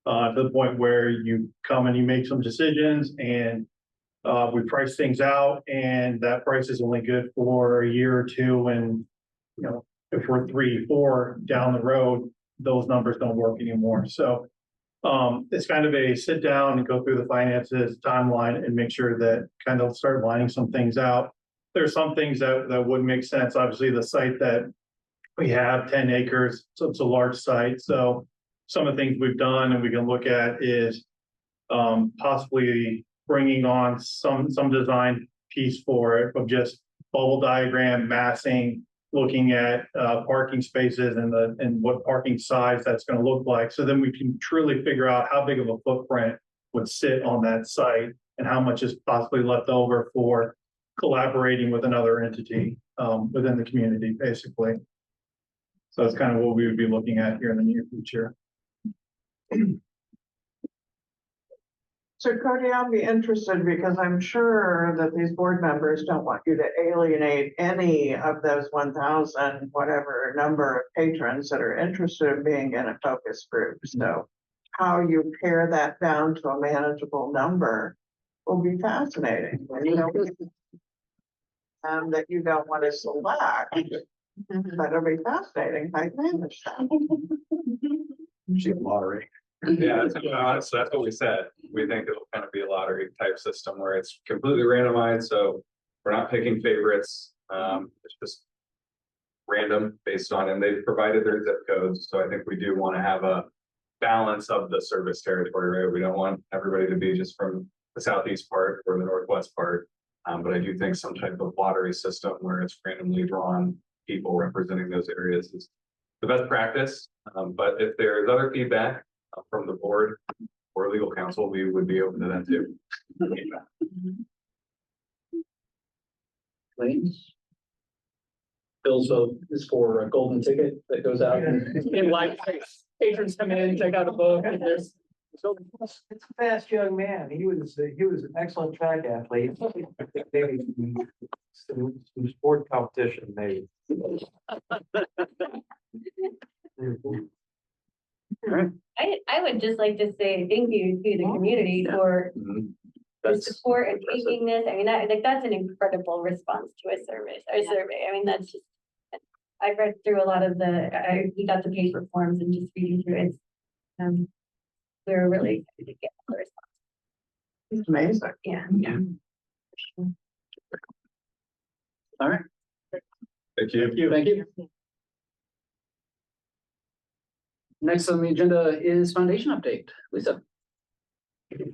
To the point where you come and you make some decisions and we price things out and that price is only good for a year or two. And, you know, if we're 3, 4 down the road, those numbers don't work anymore. So it's kind of a sit down and go through the finances timeline and make sure that kind of start lining some things out. There's some things that would make sense. Obviously, the site that we have 10 acres, so it's a large site. So some of the things we've done and we can look at is possibly bringing on some design piece for it of just bubble diagram, massing, looking at parking spaces and what parking size that's going to look like. So then we can truly figure out how big of a footprint would sit on that site and how much is possibly left over for collaborating with another entity within the community, basically. So that's kind of what we would be looking at here in the near future. So Cody, I'll be interested because I'm sure that these board members don't want you to alienate any of those 1,000, whatever number of patrons that are interested in being in a focus group. So how you pare that down to a manageable number will be fascinating. You know, that you don't want to select, but it'll be fascinating. I manage that. She moderate. Yeah, so that's what we said. We think it'll kind of be a lottery type system where it's completely randomized, so we're not picking favorites. It's just random based on, and they've provided their zip codes, so I think we do want to have a balance of the service territory, right? We don't want everybody to be just from the southeast part or the northwest part. But I do think some type of lottery system where it's randomly drawn people representing those areas is the best practice. But if there's other feedback from the board or legal counsel, we would be open to that too. Please. Bill's vote is for a golden ticket that goes out in live. Patrons come in, check out a book, and there's. It's a fast young man. He was an excellent track athlete. Maybe some sport competition, maybe. I would just like to say thank you to the community for the support and taking this. I mean, that's an incredible response to a survey. I mean, that's just, I've read through a lot of we got the paper forms and just reading through it. We were really excited to get the response. It's amazing. Yeah. All right. Thank you. Thank you. Next on the agenda is foundation update. Lisa. I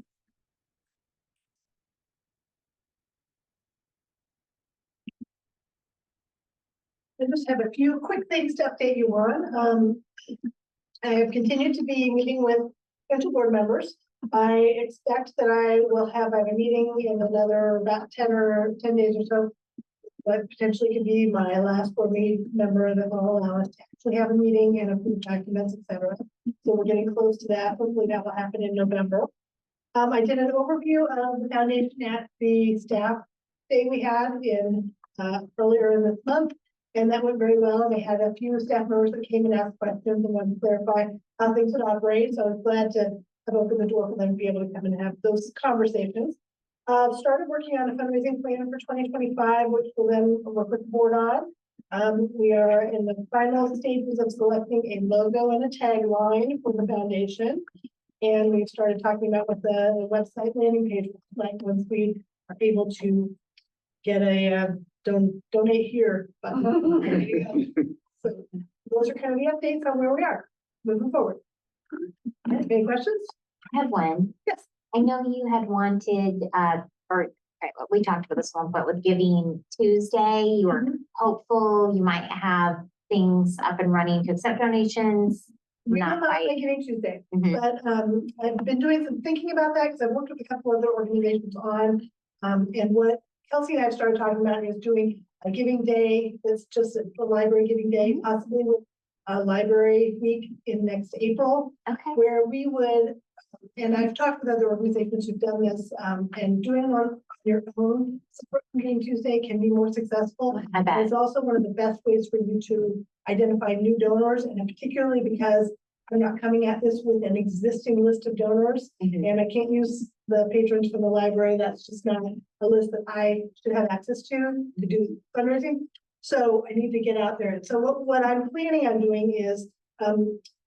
just have a few quick things to update you on. I have continued to be meeting with potential board members. I expect that I have a meeting in another about 10 days or so. But potentially could be my last board meeting member that will allow us to actually have a meeting and approve documents, etc. So we're getting close to that. Hopefully that will happen in November. I did an overview of the foundation at the staff day we had earlier in this month. And that went very well. And I had a few staff members that came and asked questions and wanted to clarify how things would operate. So I was glad to have opened the door for them to be able to come and have those conversations. Started working on a fundraising plan for 2025, which we'll then work with the board on. We are in the final stages of selecting a logo and a tagline for the foundation. And we've started talking about what the website landing page looks like once we are able to get a donate here button. So those are kind of the updates on where we are moving forward. Any questions? I have one. Yes. I know you had wanted, we talked about this one, but with Giving Tuesday, you were hopeful you might have things up and running to accept donations. We Not have not quite. Giving Tuesday, but I've been doing some thinking about that because I've worked with a couple other organizations on, and what Kelsey and I started talking about is doing a giving day that's just a library giving day, possibly with a library week in next April, where we would. And I've talked with other organizations who've done this, and doing one on your own support Giving Tuesday can be more successful. It's also one of the best ways for you to identify new donors, and particularly because I'm not coming at this with an existing list of donors, and I can't use the patrons from the library. That's just not a list that I should have access to do fundraising. So I need to get out there. So what I'm planning on doing is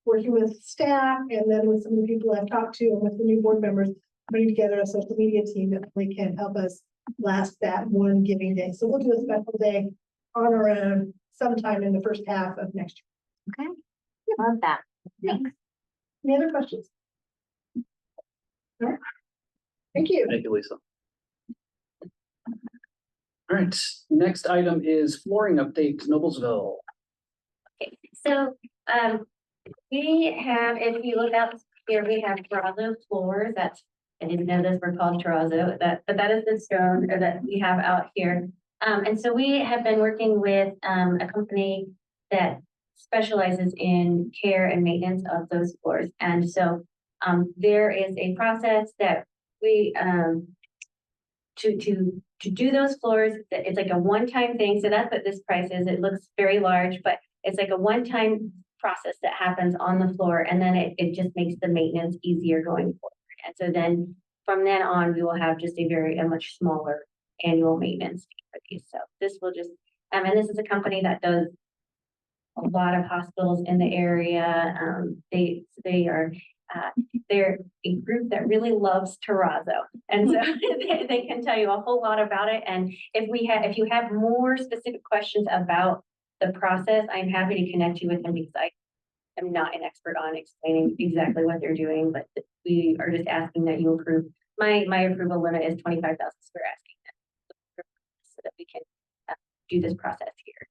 working with staff and then with some of the people I've talked to and with the new board members, putting together a social media team that really can help us last that one giving day. So we'll do a special day on our own sometime in the first half of next year. Okay. Love that. Thanks. Any other questions? All right. Thank you. Thank you, Lisa. All right, next item is flooring update, Noblesville. Okay, so we have, if you look out here, we have terrazzo floors. I didn't know those were called terrazzo, but that is the stone that we have out here. And so we have been working with a company that specializes in care and maintenance of those floors. And so there is a process that we, to do those floors, it's like a one-time thing. So that's what this price is. It looks very large, but it's like a one-time process that happens on the floor. And then it just makes the maintenance easier going forward. And so then from then on, we will have just a much smaller annual maintenance fee for these. So this will just, and this is a company that does a lot of hospitals in the area. They are, they're a group that really loves terrazzo. And so they can tell you a whole lot about it. And if you have more specific questions about the process, I'm happy to connect you with them because I am not an expert on explaining exactly what they're doing, but we are just asking that you approve. My approval limit is 25,000. So we're asking that so that we can do this process here.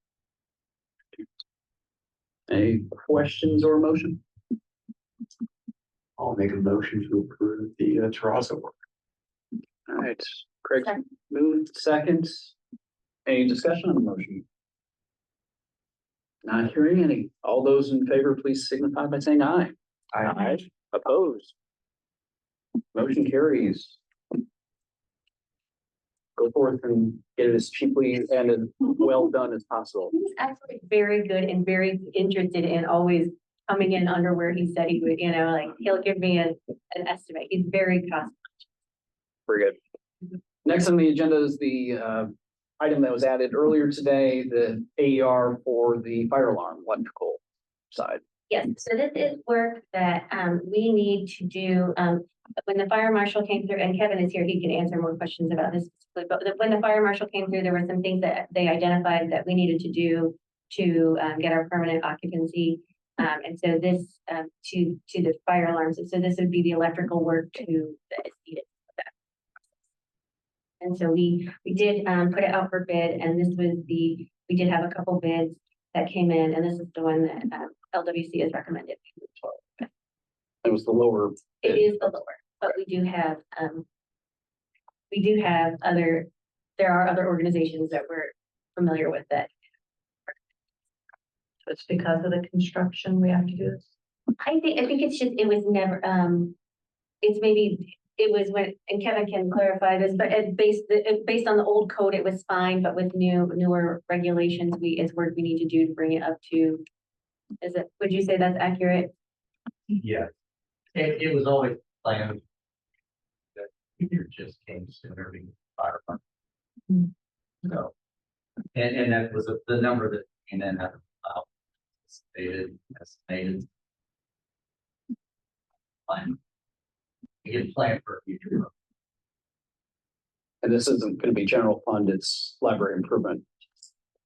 Any questions or motion? I'll make a motion to approve the terrazzo work. All right, Craig Second. moved second. Any discussion on the motion? Not hearing any. All those in favor, please signify by saying aye. Aye. Opposed? Motion carries. Go forth and get it as cheaply and as well done as possible. He's actually very good and very interested in always coming in under where he said he would, like he'll give me an estimate. He's very cost. Very good. Next on the agenda is the item that was added earlier today, the AER for the fire alarm electrical side. Yes, so this is work that we need to do. When the fire marshal came through, and Kevin is here, he can answer more questions about this. But when the fire marshal came through, there were some things that they identified that we needed to do to get our permanent occupancy. And so this to the fire alarms. And so this would be the electrical work that is needed for that process. And so we did put it out for bid, and this was we did have a couple bids that came in, and this is the one that LWC has recommended we move forward with. It was the lower. It is the lower, but we do have there are other organizations that we're familiar with that. It's because of the construction we have to do this. I think it's just, it was never, it's maybe, it was when, and Kevin can clarify this, but based on the old code, it was fine, but with newer regulations, it's work we need to do to bring it up to, would you say that's accurate? Yeah, it was always planned that it just came sooner than fire. So, and that was the number that came in at estimated. Plan. We can plan for a future. And this isn't going to be general fund, it's library improvement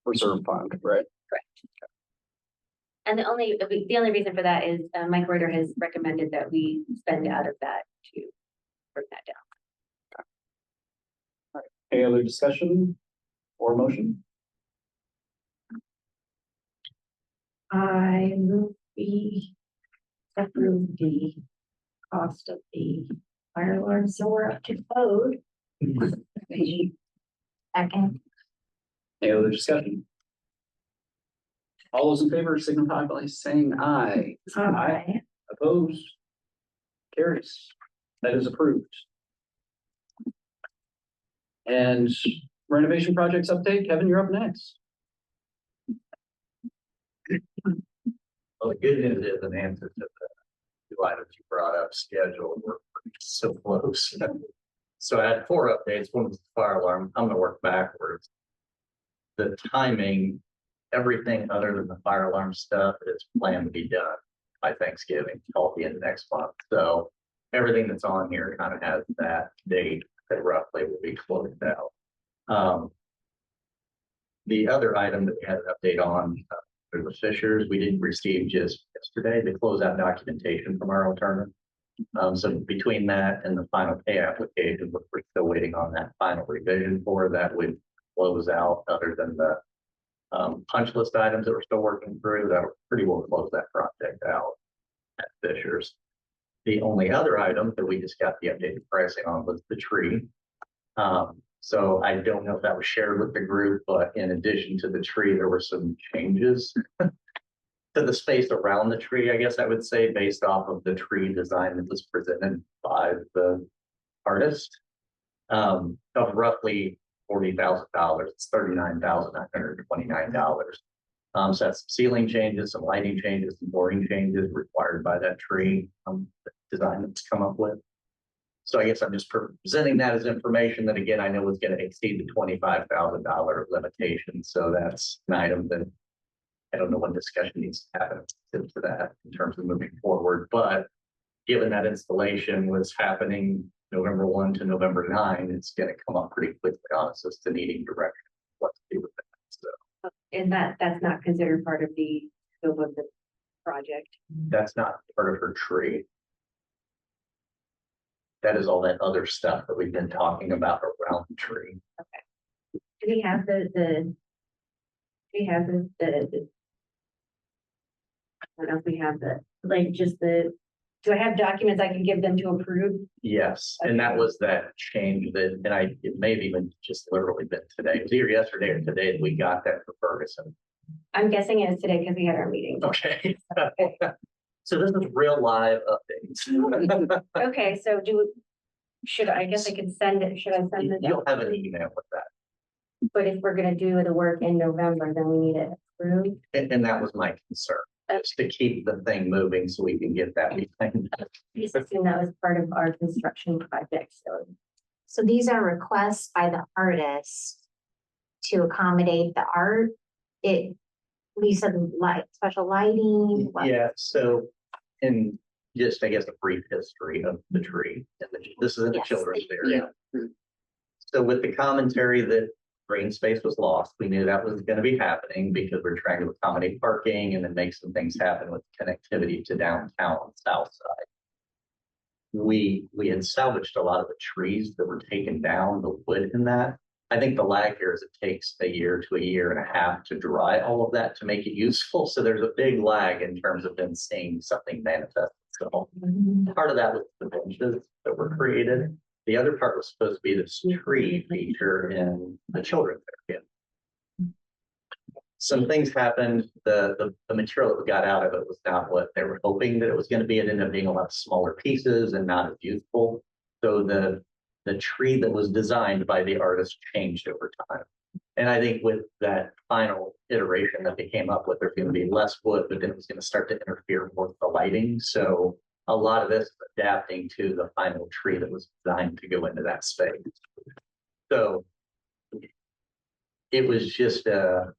reserve fund, right? Correct. And the only reason for that is Mike Reuter has recommended that we spend out of that to bring that down. All right. Any other discussion or motion? I move we approve the cost of the fire alarm, so we're up to code. Second. Any other discussion? All those in favor signify by saying aye. Aye. Opposed? Carries. That is approved. And renovation projects update, Kevin, you're up next. Well, the good news is an answer to the two items you brought up, schedule, we're so close. So I had 4 updates. One was the fire alarm. I'm gonna work backwards. The timing, everything other than the fire alarm stuff is planned to be done by Thanksgiving, all the end of next month. So everything that's on here kind of has that date that roughly will be closed out. The other item that we had an update on for the Fishers, we didn't receive just yesterday the closeout documentation from our alternative. So between that and the final pay application, we're still waiting on that final revision for that would close out, other than the punch list items that we're still working through, that pretty well close that project out at Fishers. The only other item that we just got the updated pricing on was the tree. So I don't know if that was shared with the group, but in addition to the tree, there were some changes to the space around the tree, I guess I would say, based off of the tree design that was presented by the artist. Of roughly $40,000, it's $39,929. So that's some ceiling changes, some lighting changes, some boarding changes required by that tree, design that's come up with. So I guess I'm just presenting that as information that, again, I know is going to exceed the $25,000 limitation. So that's an item that I don't know when discussion needs to happen to that in terms of moving forward. But given that installation was happening November 1 to November 9, it's going to come up pretty quickly on us as to needing direction, what to do with that. So And that's not considered part of the scope of the project. that's not part of her tree. That is all that other stuff that we've been talking about around the tree. Do we have the I don't know if we have like just do I have documents I can give them to approve? Yes, and that was that change that, and it may have even just literally been today. It was either yesterday or today that we got that for Ferguson. I'm guessing it's today because we had our meeting. Okay. So this is real live updates. Okay, so I guess I could send it, should I send it? You'll have an email with that. But if we're gonna do the work in November, then we need it approved. And that was my concern, is to keep the thing moving so we can get that reclaimed. I just assumed that was part of our construction project, so. So these are requests by the artist to accommodate the art. We said special lighting. what- Yeah, so in just, I guess, a brief history of the tree. This is in the Yes, children's thank area. So with the commentary that green space was lost, we knew that was going to be happening because we're trying to accommodate parking and then make some things happen with connectivity to downtown on the south side. We had salvaged a lot of the trees that were taken down, the wood in that. I think the lag here is it takes a year to a year and a half to dry all of that to make it useful. So there's a big lag in terms of then seeing something manifest itself. Part of that was the benches that were created. The other part was supposed to be this tree feature in the children's area. Some things happened. The material that we got out of it was not what they were hoping that it was going to be. It ended up being a lot of smaller pieces and not as useful. So the tree that was designed by the artist changed over time. And I think with that final iteration that they came up with, there's going to be less wood, but then it was going to start to interfere more with the lighting. So a lot of this is adapting to the final tree that was designed to go into that space. So it was just a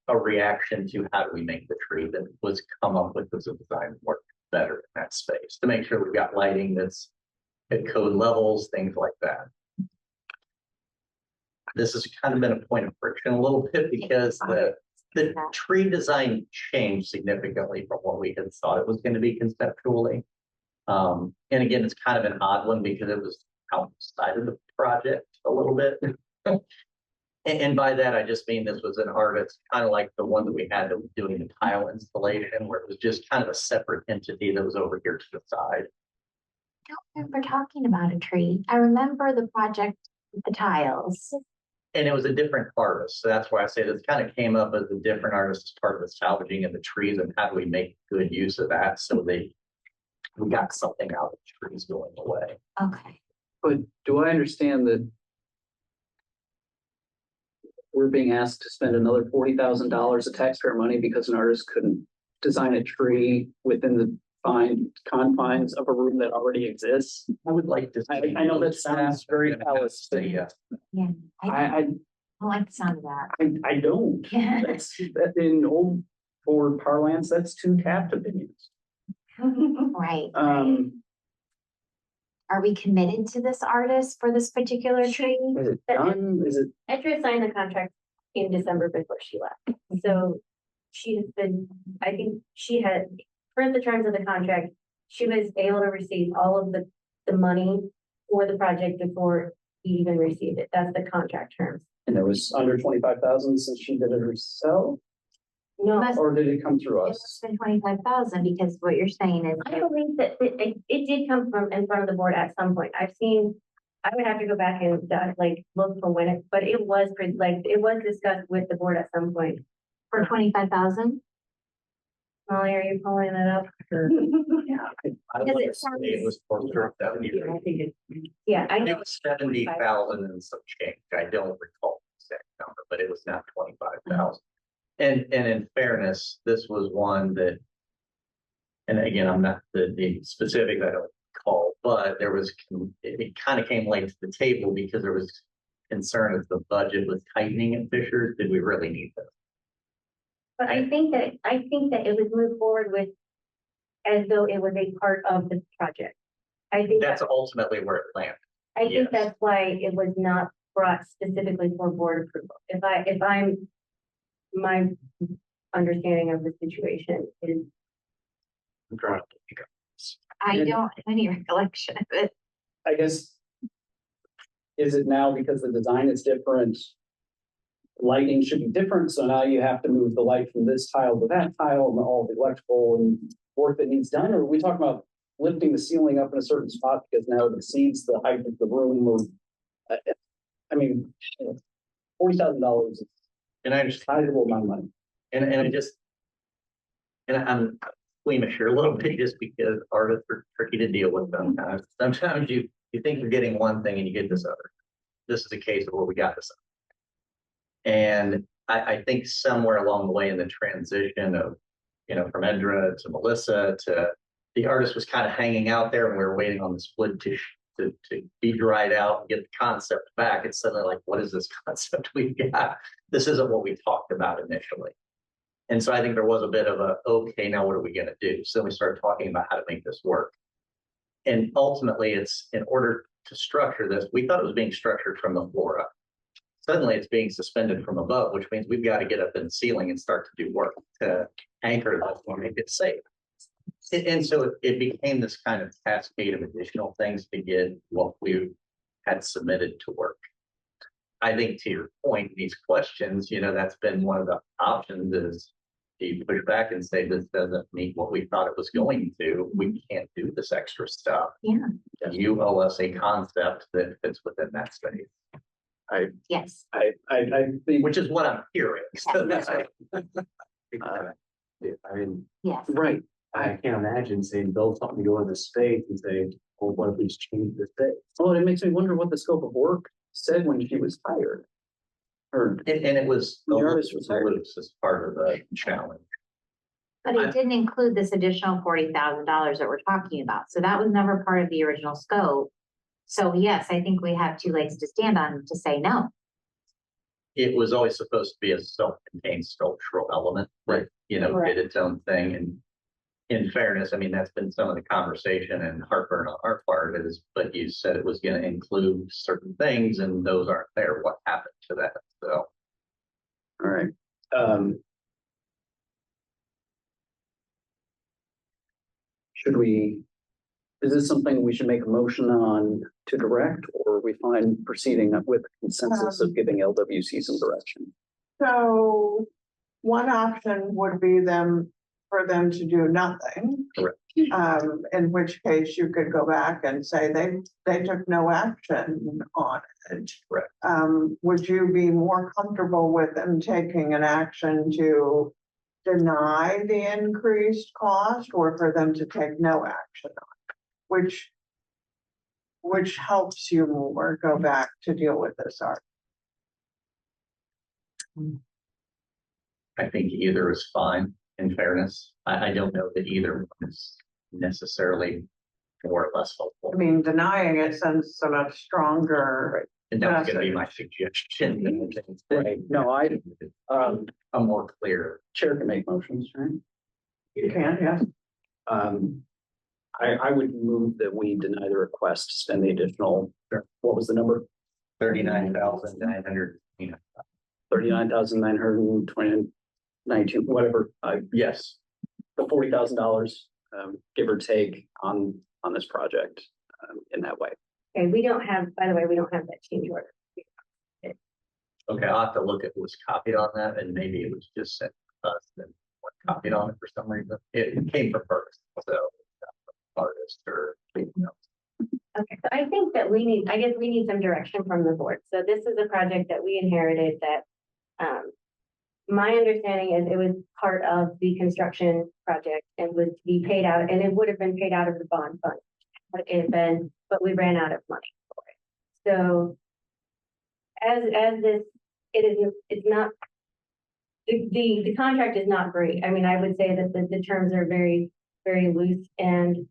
reaction to how do we make the tree that was come up with as a design work better in that space to make sure we've got lighting that's at code levels, things like that. This has kind of been a point of friction a little bit because the tree design changed significantly from what we had thought it was going to be conceptually. And again, it's kind of an odd one because it was outside of the project a little bit. And by that, I just mean this was an artist, kind of like the one that we had that was doing the tile installation, where it was just kind of a separate entity that was over here to the side. I don't remember talking about a tree. I remember the project with the tiles. And it was a different artist. So that's why I say this kind of came up as a different artist as part of the salvaging of the trees and how do we make good use of that so we got something out of the trees going away. Okay. But do I understand that we're being asked to spend another $40,000 of taxpayer money because an artist couldn't design a tree within the confines of a room that already exists? I would like to. I know that sounds very callous. Yeah. Yeah. I don't like the sound of that. I don't. That's that in old Ford parlance, that's two tapped opinions. Right. Are we committed to this artist for this particular tree? Is it done? Is it? Edra signed the contract in December before she left. So she has been, I think she had, per the terms of the contract, she was able to receive all of the money for the project before he even received it. That's the contract terms. And it was under 25,000 since she did it herself? No, Or did it come through us? It's been 25,000 because what you're saying is. I believe that it did come from in front of the board at some point. I would have to go back and look for when but it was it was discussed with the board at some point. For 25,000? Molly, are you pulling it up? I Because want it to say it was closer to 70. Yeah, I It know. was 70,000 and some change. I don't recall the exact number, but it was not 25,000. And in fairness, this was one that, and again, I'm not the specific, I don't recall, but there was, it kind of came late to the table because there was concern if the budget was tightening at Fisher's. Did we really need this? But I think that it was moved forward with as though it was a part of the project. I think That's ultimately where it landed. I think yes. that's why it was not brought specifically for board approval. If I'm, my understanding of the situation is. I'm trying to pick up. I don't have any recollection of it. I guess. Is it now because the design is different? Lighting should be different, so now you have to move the light from this tile to that tile and all the electrical and work that needs done, or are we talking about lifting the ceiling up in a certain spot because now it exceeds the height of the room or? I mean, $40,000 is And I a understand. sizable amount of money. And I just, and I'm squeamish here a little bit just because artists are tricky to deal with sometimes. Sometimes you think you're getting one thing and you get this other. This is a case of where we got this other. And I think somewhere along the way in the transition of, from Edra to Melissa to the artist was kind of hanging out there and we were waiting on the split to be dried out and get the concept back. It's suddenly like, what is this concept we've got? This isn't what we talked about initially. And so I think there was a bit of a, okay, now what are we going to do? So we started talking about how to make this work. And ultimately it's in order to structure this, we thought it was being structured from the floor up. Suddenly it's being suspended from above, which means we've got to get up in the ceiling and start to do work to anchor this and make it safe. And so it became this kind of cascade of additional things to get what we had submitted to work. I think to your point, these questions, that's been one of the options is do you push back and say this doesn't meet what we thought it was going to? We can't do this extra stuff. Yeah. You owe us a concept that fits within that space. Yes. I think, Which is what I'm hearing. So that's I mean, Yes. right, I can't imagine saying build something to go in this space and say, well, what if we just change this space? well, it makes me wonder what the scope of work said when she was hired. Or, And it was the The artist was hired. loops as part of the challenge. But it didn't include this additional $40,000 that we're talking about. So that was never part of the original scope. So yes, I think we have two legs to stand on to say no. It was always supposed to be a self-contained structural element, that, did its own thing. And in fairness, I mean, that's been some of the conversation and heartburn on our part is, but you said it was going to include certain things and those aren't there. What happened to that? So. all right. Should we, is this something we should make a motion on to direct, or are we fine proceeding with consensus of giving LWC some direction? So one option would be for them to do nothing. Correct. In which case you could go back and say they took no action on it. Correct. Would you be more comfortable with them taking an action to deny the increased cost or for them to take no action on it? Which helps you more go back to deal with this art? I think either is fine, in fairness. I don't know that either one is necessarily more or less helpful. I mean, denying it sends a much stronger. And that's going to be my suggestion. Right. No, a more clear. Chair can make motions, right? You can, yes. I would move that we deny the request to spend the additional, what was the number? 39,900. 39,919, whatever. Yes. The $40,000, give or take on this project in that way. Okay, by the way, we don't have that change order. Okay, I'll have to look at what was copied on that and maybe it was just sent to us and what copied on it for some reason. It came from first, so artist or anything else. Okay, so I think that we need some direction from the board. So this is a project that we inherited that my understanding is it was part of the construction project and was to be paid out, and it would have been paid out of the bond fund. But it had been, but we ran out of money for it. So as this, it's not, the contract is not great. I mean, I would say that the terms are very, very loose, and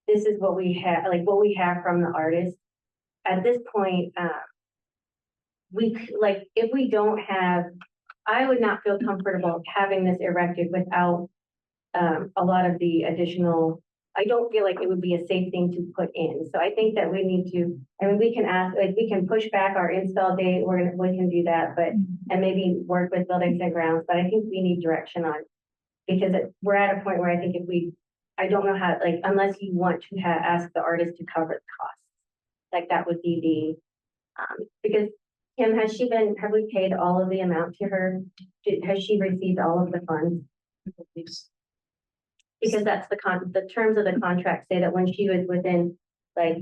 this is what we have, like what we have from the artist. At this point, if we don't have, I would not feel comfortable having this erected without a lot of the additional, I don't feel like it would be a safe thing to put in. So I think that we need to, I mean, we can ask, like, we can push back our install date, we can do that, but, and maybe work with buildings and grounds, but I think we need direction on, because we're at a point where I think I don't know how, like, unless you want to ask the artist to cover the costs, like that would be because Kim, have we paid all of the amount to her? Has she received all of the funds? Because that's the terms of the contract say that when she was within like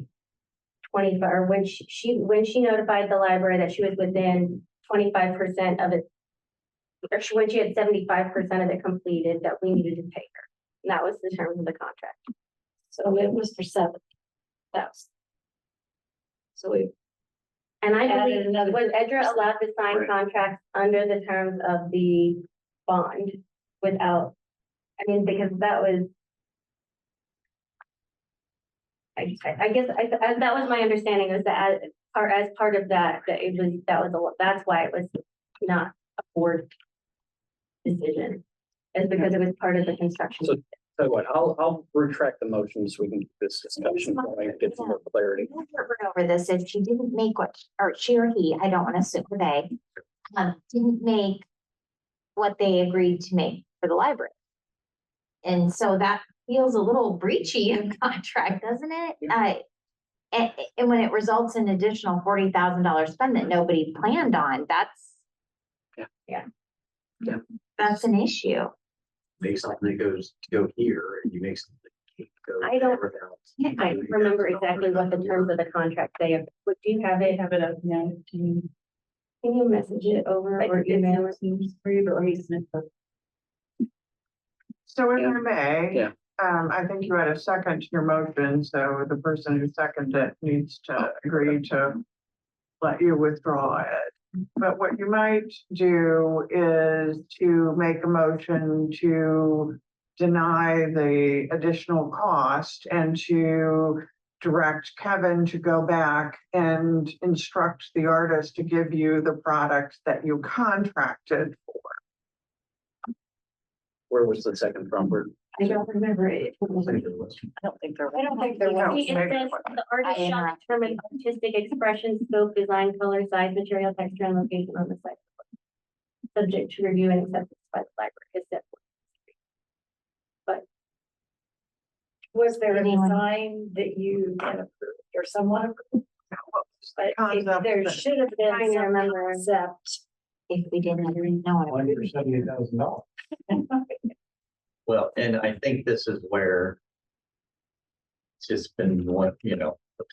25, or when she notified the library that she was within 25% of it, or when she had 75% of it completed, that we needed to pay her. And that was the terms of the contract. So it was for 7,000. So and I believe, was Edra allowed to sign contracts under the terms of the bond without, I mean, because that was, I guess that was my understanding, was that as part of that, that's why it was not a board decision, is because it was part of the construction. So what, I'll retract the motion so we can get this discussion going, get some more clarity. Over this, if she didn't make or she or he, I don't want to assume they, didn't make what they agreed to make for the library. And so that feels a little breachy of contract, doesn't it? And when it results in additional $40,000 spend that nobody planned on, that's an issue. Make something that goes to go here and you make something that go. I don't remember exactly what the terms of the contract say. Would you have it up now? Can you message it over or email it? So if I may. Yeah. I think you had a second to your motion, so the person who seconded it needs to agree to let you withdraw it. But what you might do is to make a motion to deny the additional cost and to direct Kevin to go back and instruct the artist to give you the product that you contracted for. Where was the second from? I don't remember it. I don't think there was. It says the artist shall determine artistic expression, scope, design, color, size, material, texture, and location on the site. Subject to review and acceptance by the library. Is set forth. But was there a design that you had approved or someone approved? There should have been some concept. If we didn't know it. $178,000. Well, and I think this is where it's just been one, a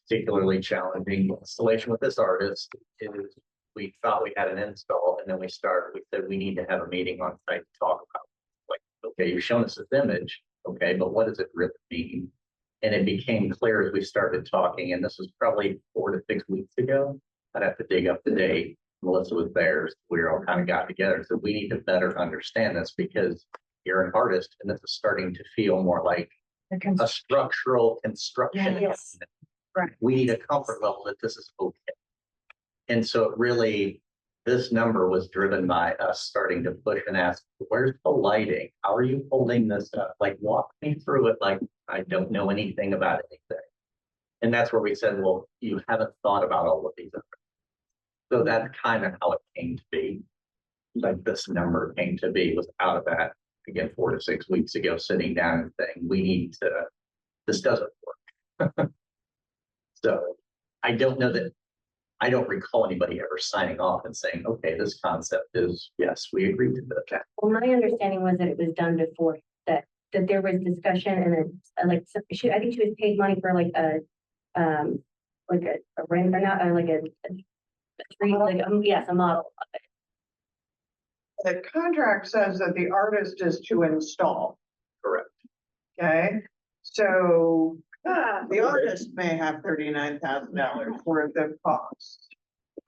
particularly challenging installation with this artist is we thought we had an install and then we said we need to have a meeting on site to talk about, like, okay, you've shown us this image, okay, but what does it really mean? And it became clear as we started talking, and this was probably 4 to 6 weeks ago. I'd have to dig up the date. Melissa was there. So we all kind of got together. So we need to better understand this because you're an artist and this is starting to feel more like a structural construction. Yes. Right. We need a comfort level that this is okay. And so it really, this number was driven by us starting to push and ask, where's the lighting? How are you holding this up? Like, walk me through it. Like, I don't know anything about anything. And that's where we said, well, you haven't thought about all of these other. So that's kind of how it came to be. Like this number came to be was out of that, again, 4 to 6 weeks ago, sitting down and saying, we need to, this doesn't work. So I don't know that, I don't recall anybody ever signing off and saying, okay, this concept is, yes, we agree to that. Well, my understanding was that it was done before, that there was discussion and I think she was paid money for like a ring or not, like a tree, like, yes, a model of it. the contract says that the artist is to install. Correct. Okay, so the artist may have $39,000 worth of cost.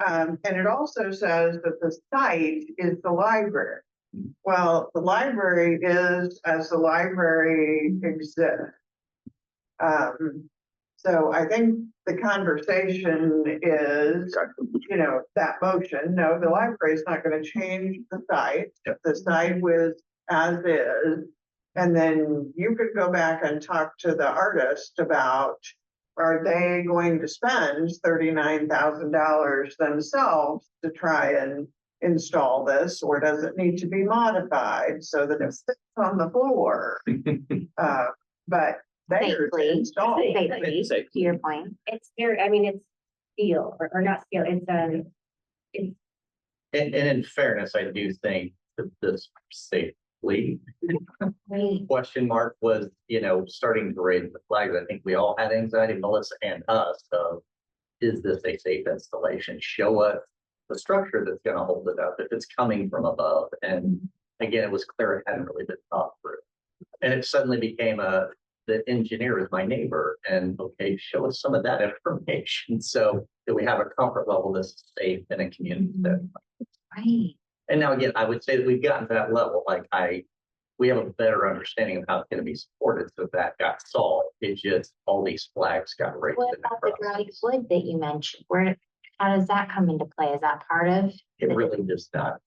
And it also says that the site is the library. Well, the library is as the library exists. So I think the conversation is, you know, that motion, no, the library is not going to change the site. The site was as is. And then you could go back and talk to the artist about, are they going to spend $39,000 themselves to try and install this, or does it need to be modified so that it sits on the floor? But they're Safely. installed. Safely, to your point. It's very, I mean, it's steel or not steel, it's And in fairness, I do think that this safely question mark was, you know, starting to raise the flags. I think we all had anxiety, Melissa and us, of is this a safe installation? Show us the structure that's going to hold it up if it's coming from above. And again, it was clear it hadn't really been thought through. And it suddenly became the engineer is my neighbor, and okay, show us some of that information so that we have a comfort level that's safe in a community setting. Right. And now again, I would say that we've gotten to that level. Like we have a better understanding of how it's going to be supported, so that got solved. It just all these flags got raised. What about the dried wood that you mentioned? How does that come into play? Is that part of? It really just not.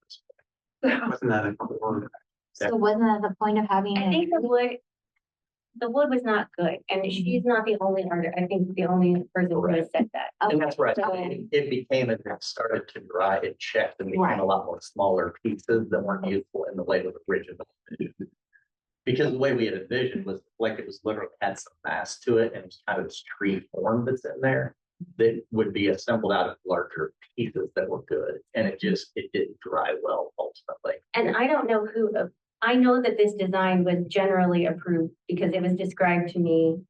Wasn't that a core? So wasn't that the point of having? I think the wood was not good, and she's not the only artist. I think the only person who has said that. And that's where I So- think it became, as it started to dry, it checked and became Right. a lot more smaller pieces that weren't useful in the way that the original envisioned. Because the way we had envisioned was like it was literally had some mass to it, and it was kind of this tree form that's in there that would be assembled out of larger pieces that were good. And it didn't dry well ultimately. And I don't know I know that this design was generally approved because it was described to me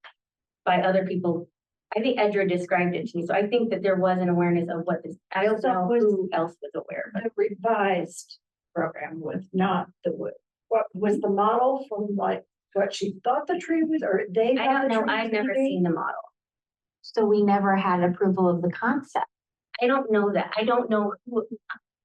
by other people. I think Edra described it to me, so I think that there was an awareness of what this, I don't know who else was aware. The revised program was not the wood. What was the model from like what she thought the tree was, or they? I don't know, I've never seen the model. So we never had approval of the concept. I don't know that, I don't know who,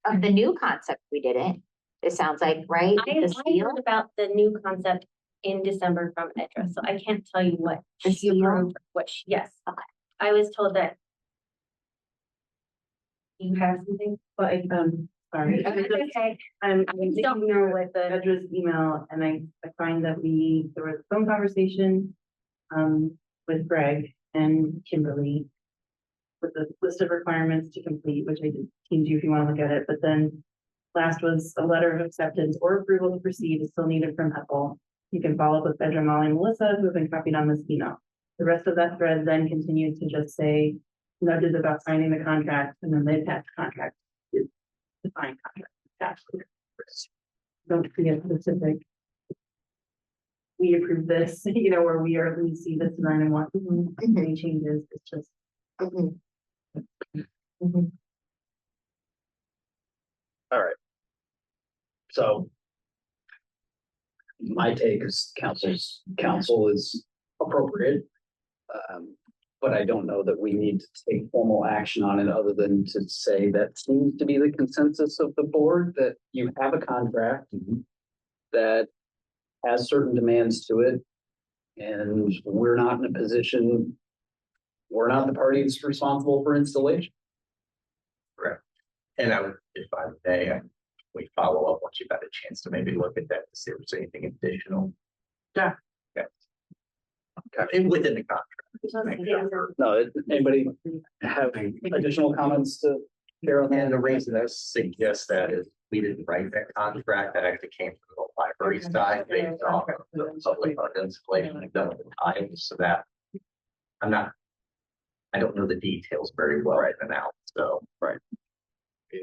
Of the new concept, we didn't. It sounds like, right? I The steel? heard about the new concept in December from Edra, so I can't tell you what The she steel? approved, yes. Okay. I was told that. You have something? But sorry. Okay. I'm don't taking know her what the- Edra's email, and I find that there was a phone conversation with Greg and Kimberly with the list of requirements to complete, which I did team you if you want to look at it, but then last was a letter of acceptance or approval to proceed is still needed from HEPL. You can follow up with Edra, Molly, and Melissa, who have been copied on this email. The rest of that thread then continues to just say nudges about signing the contract, and then the attached contract is the signed contract attached later. Don't forget specific. We approve this, where we see this design and want any changes. It's just. Mhm. So my take is council is appropriate. But I don't know that we need to take formal action on it other than to say that seems to be the consensus of the board, that you have a contract that has certain demands to it. And we're not in a position, we're not the party that's responsible for installation. Correct. And I would, if I may, we follow up once you've had a chance to maybe look at that to see if there's anything additional. Yeah. Okay. Within the contract. Make sure. No, anybody have additional comments to share on that? And the reason I suggest that is we didn't write that contract. That actually came from the library side based off of the public art installation we've done at the time. So that I don't know the details very well right now. So, right.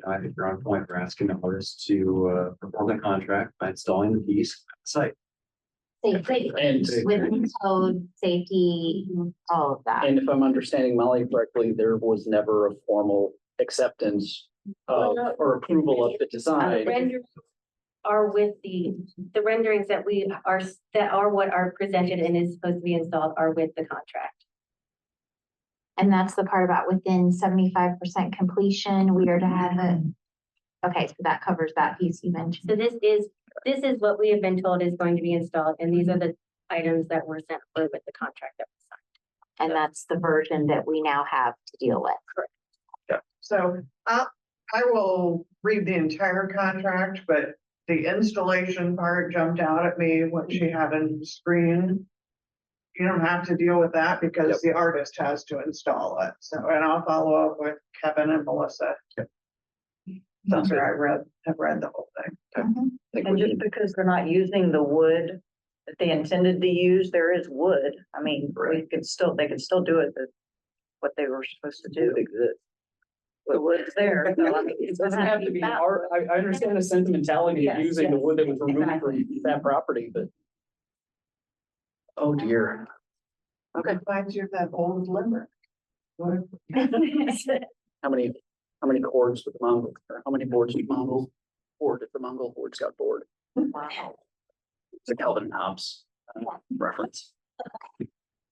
I think you're on point. We're asking the artist to perform the contract by installing the piece at the site. Safety, And within code, safety, all of that. And if I'm understanding Molly correctly, there was never a formal acceptance of or approval of the design. are with the renderings that are what are presented and is supposed to be installed are with the contract. And that's the part about within 75% completion, we are to have it. Okay, so that covers that piece you mentioned. So this is what we have been told is going to be installed, and these are the items that were sent forward with the contract that was signed. And that's the version that we now have to deal with. Correct. So I will read the entire contract, but the installation part jumped out at me when she had a screen. You don't have to deal with that because the artist has to install it. So, and I'll follow up with Kevin and Melissa. After I have read the whole thing. And just because they're not using the wood that they intended to use, there is wood. I mean, they could still do it, what they were supposed to do. The wood's there. So, I mean, It doesn't have to be art. I understand the sentimentality of Yes, using the yes, wood that was removed exactly. from that property, but. Oh dear. Okay. Reminds you of that old limerick. How many cords with the Mongol, or how many boards with Mongol? Board if the Mongol boards got bored. Wow. It's a Calvin and Hobbes reference.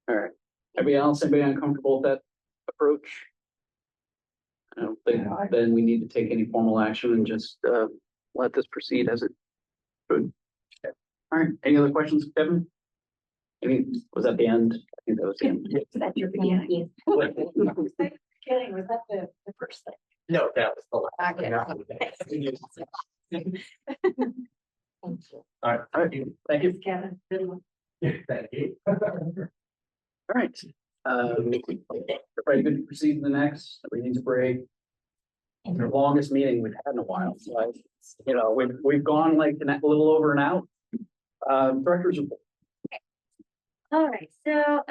All right. Anybody else, anybody uncomfortable with that approach? I don't think then we need to take any formal action and just let this proceed as it should. Okay. All right, any other questions, Kevin? Was that the end? I think that was the end. That's your thank you. Kidding, was that the first thing? No, that was the last. Okay. Thank you. All right, thank you. Kevin, good one. Thank you. All right. Everybody good to proceed to the next? We need to break. The longest meeting we've had in a while. So we've gone like a little over an hour. Directors report. All right, so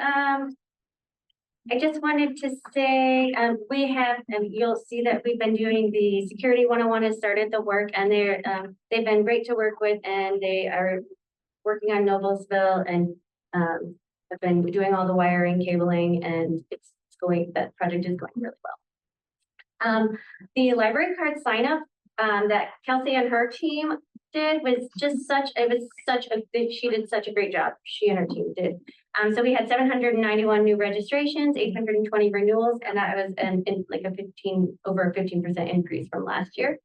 I just wanted to say we have, and you'll see that we've been doing the Security 101 has started the work, and they've been great to work with, and they are working on Noblesville and have been doing all the wiring, cabling, and that project is going really well. The library card sign up that Kelsey and her team did was just she did such a great job. She and her team did. So we had 791 new registrations, 820 renewals, and that was over a 15% increase from last year.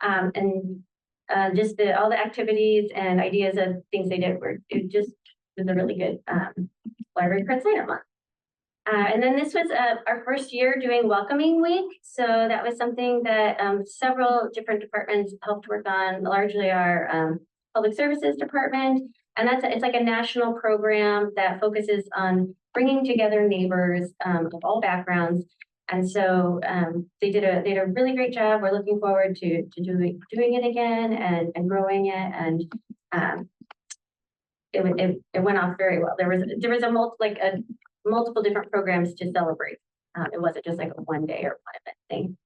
And just all the activities and ideas of things they did was a really good library card sign up month. And then this was our first year doing Welcoming Week. So that was something that several different departments helped work on, largely our Public Services Department. And it's like a national program that focuses on bringing together neighbors of all backgrounds. And so they did a really great job. We're looking forward to doing it again and growing it. And it went off very well. There was a multiple different programs to celebrate. It wasn't just like a one day or one event thing.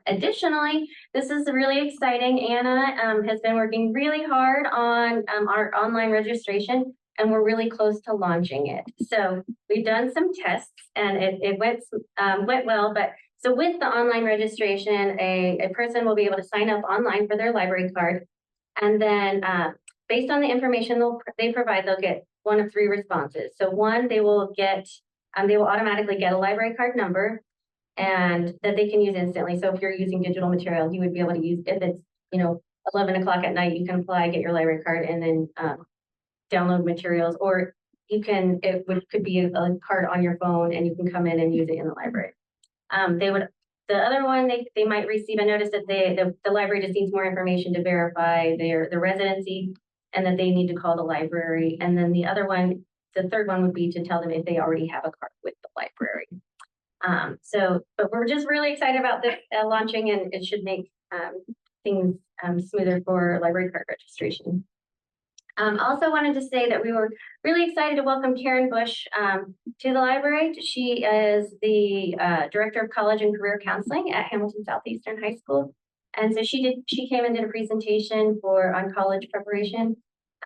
Additionally, this is really exciting. Anna has been working really hard on our online registration, and we're really close to launching it. So we've done some tests, and it went well. But so with the online registration, a person will be able to sign up online for their library card, and then based on the information they provide, they'll get one of three responses. So one, they will automatically get a library card number, and that they can use instantly. So if you're using digital materials, you would be able to use, if it's 11 o'clock at night, you can apply, get your library card, and then download materials. Or it could be a card on your phone, and you can come in and use it in the library. The other one, they might receive a notice that the library just needs more information to verify their residency, and that they need to call the library. And then the third one would be to tell them if they already have a card with the library. But we're just really excited about this launching, and it should make things smoother for library card registration. Also wanted to say that we were really excited to welcome Karen Bush to the library. She is the Director of College and Career Counseling at Hamilton Southeastern High School. And so she came and did a presentation on college preparation.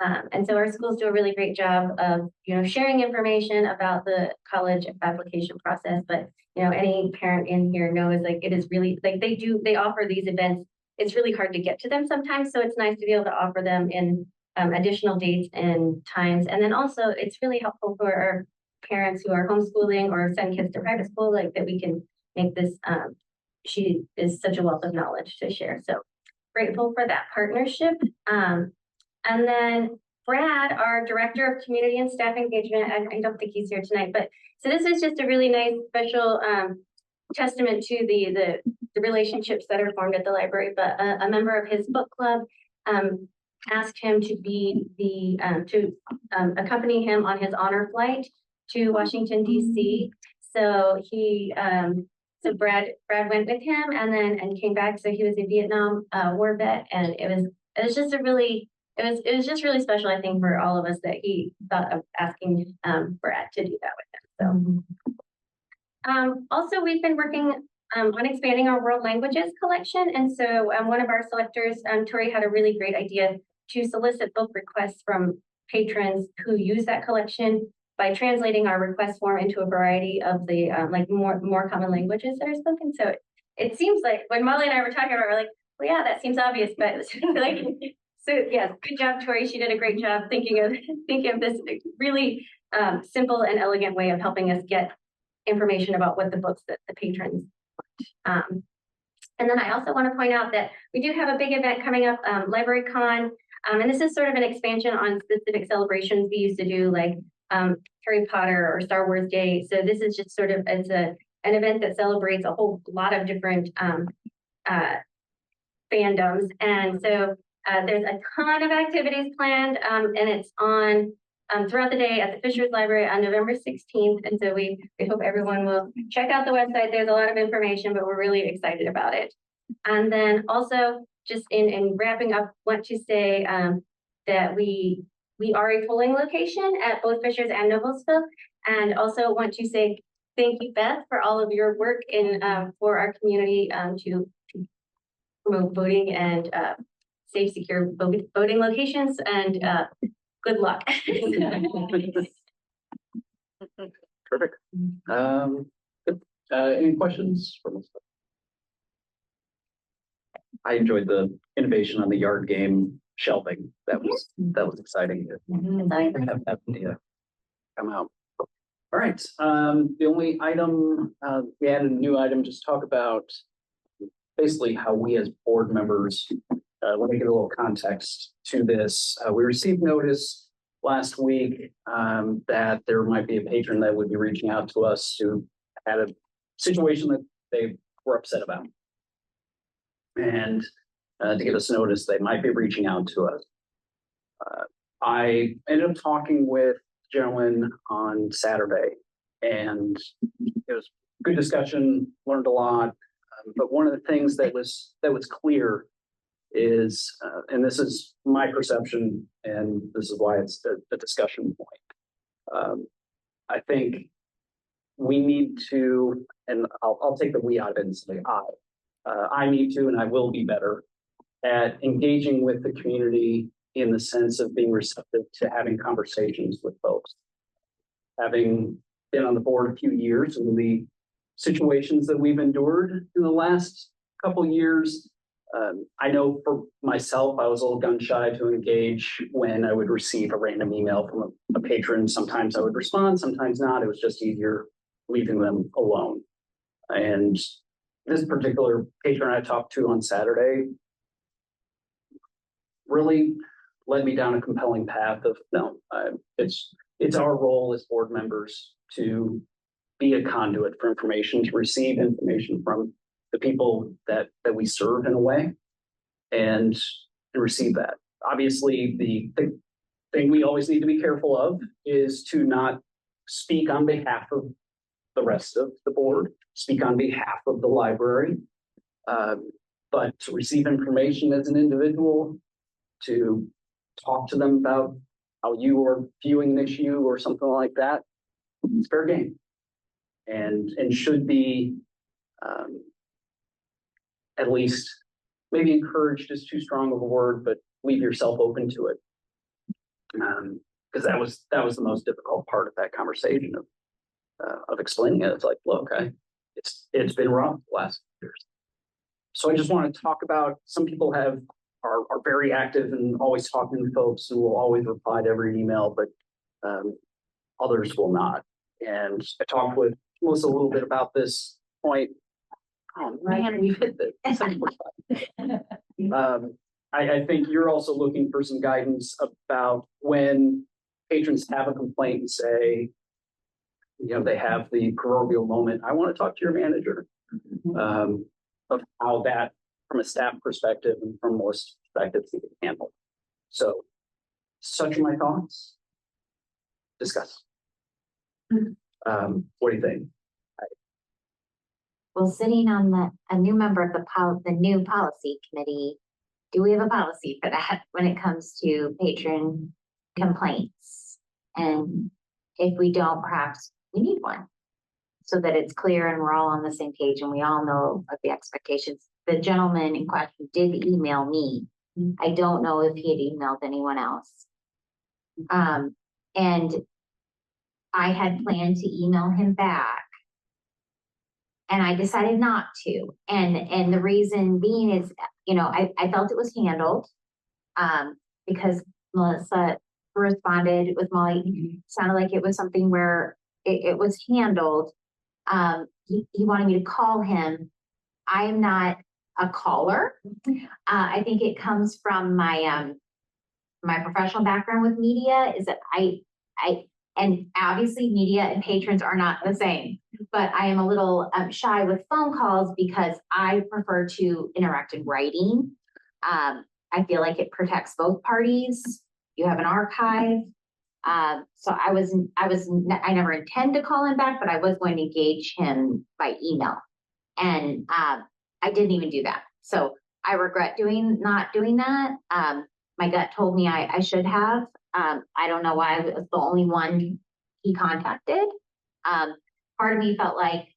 And so our schools do a really great job of, sharing information about the college application process. But, any parent in here knows, it is really, they offer these events it's really hard to get to them sometimes. So it's nice to be able to offer them in additional dates and times. And then also it's really helpful for our parents who are homeschooling or send kids to private school, like that we can make this, she is such a wealth of knowledge to share. So grateful for that partnership. And then Brad, our Director of Community and Staff Engagement, I don't think he's here tonight, but so this is just a really nice special testament to the relationships that are formed at the library. But a member of his book club asked him to be to accompany him on his honor flight to Washington, D.C. So he so Brad went with him and came back. So he was a Vietnam war vet, and it was just a really it was just really special, I think, for all of us that he thought of asking Brad to do that with him. So also we've been working on expanding our world languages collection, and so one of our selectors, Tori, had a really great idea to solicit book requests from patrons who use that collection by translating our request form into a variety of the like more common languages that are spoken. So it seems like when Molly and I were talking about it, we're like, well, yeah, that seems obvious, but like, so yeah, good job, Tori. She did a great job thinking of this really simple and elegant way of helping us get information about what the books that the patrons want. And then I also want to point out that we do have a big event coming up, Library Con, and this is sort of an expansion on specific celebrations we used to do, like Harry Potter or Star Wars Day. So this is just sort of an event that celebrates a whole lot of different fandoms. And so there's a ton of activities planned, and it's on throughout the day at the Fishers Library on November 16th. And so we hope everyone will check out the website. There's a lot of information, but we're really excited about it. And then also just in wrapping up, want to say that we are a polling location at both Fishers and Noblesville, and also want to say thank you, Beth, for all of your work in for our community to promote voting and safe, secure voting locations, and good luck. Terrific. Good. Any questions from us? I enjoyed the innovation on the yard game shelving. That was exciting to have that idea come out. All right. The only item we added a new item, just talk about basically how we as board members. Let me give a little context to this. We received notice last week that there might be a patron that would be reaching out to us who had a situation that they were upset about. And to give us notice, they might be reaching out to us. I ended up talking with a gentleman on Saturday, and it was a good discussion, learned a lot. But one of the things that was clear is, and this is my perception, and this is why it's a discussion point. I think we need to, and I'll take the we out of it and say I need to, and I will be better at engaging with the community in the sense of being receptive to having conversations with folks. Having been on the board a few years and the situations that we've endured in the last couple years, I know for myself, I was a little gun shy to engage when I would receive a random email from a patron. Sometimes I would respond, sometimes not. It was just easier leaving them alone. And this particular patron I talked to on Saturday really led me down a compelling path of no, it's our role as board members to be a conduit for information, to receive information from the people that we serve in a way, and receive that. Obviously, the thing we always need to be careful of is to not speak on behalf of the rest of the board, speak on behalf of the library, but to receive information as an individual, to talk to them about how you are viewing an issue or something like that, it's fair game, and should be at least maybe encouraged is too strong of a word, but leave yourself open to it. Because that was the most difficult part of that conversation of explaining it. It's like, look, it's been rough the last years. So I just want to talk about, some people are very active and always talking to folks and will always reply to every email, but others will not. And I talked with Melissa a little bit about this point. Oh man, we've hit the 7:45. I think you're also looking for some guidance about when patrons have a complaint and say, they have the proverbial moment, I want to talk to your manager. Of how that, from a staff perspective and from Melissa's perspective, we can handle. So, such are my thoughts. Discuss. What do you think? Well, sitting on a new member of the new policy committee, do we have a policy for that when it comes to patron complaints? And if we don't, perhaps we need one so that it's clear and we're all on the same page and we all know of the expectations. The gentleman in question did email me. I don't know if he had emailed anyone else. And I had planned to email him back, and I decided not to. And the reason being is, I felt it was handled, because Melissa responded with Molly. Sounded like it was something where it was handled. He wanted me to call him. I am not a caller. I think it comes from my my professional background with media, is that I and obviously media and patrons are not the same, but I am a little shy with phone calls because I prefer to interact in writing. I feel like it protects both parties. You have an archive. So I never intend to call him back, but I was going to engage him by email. And I didn't even do that. So I regret not doing that. My gut told me I should have. I don't know why I was the only one he contacted. Part of me felt like,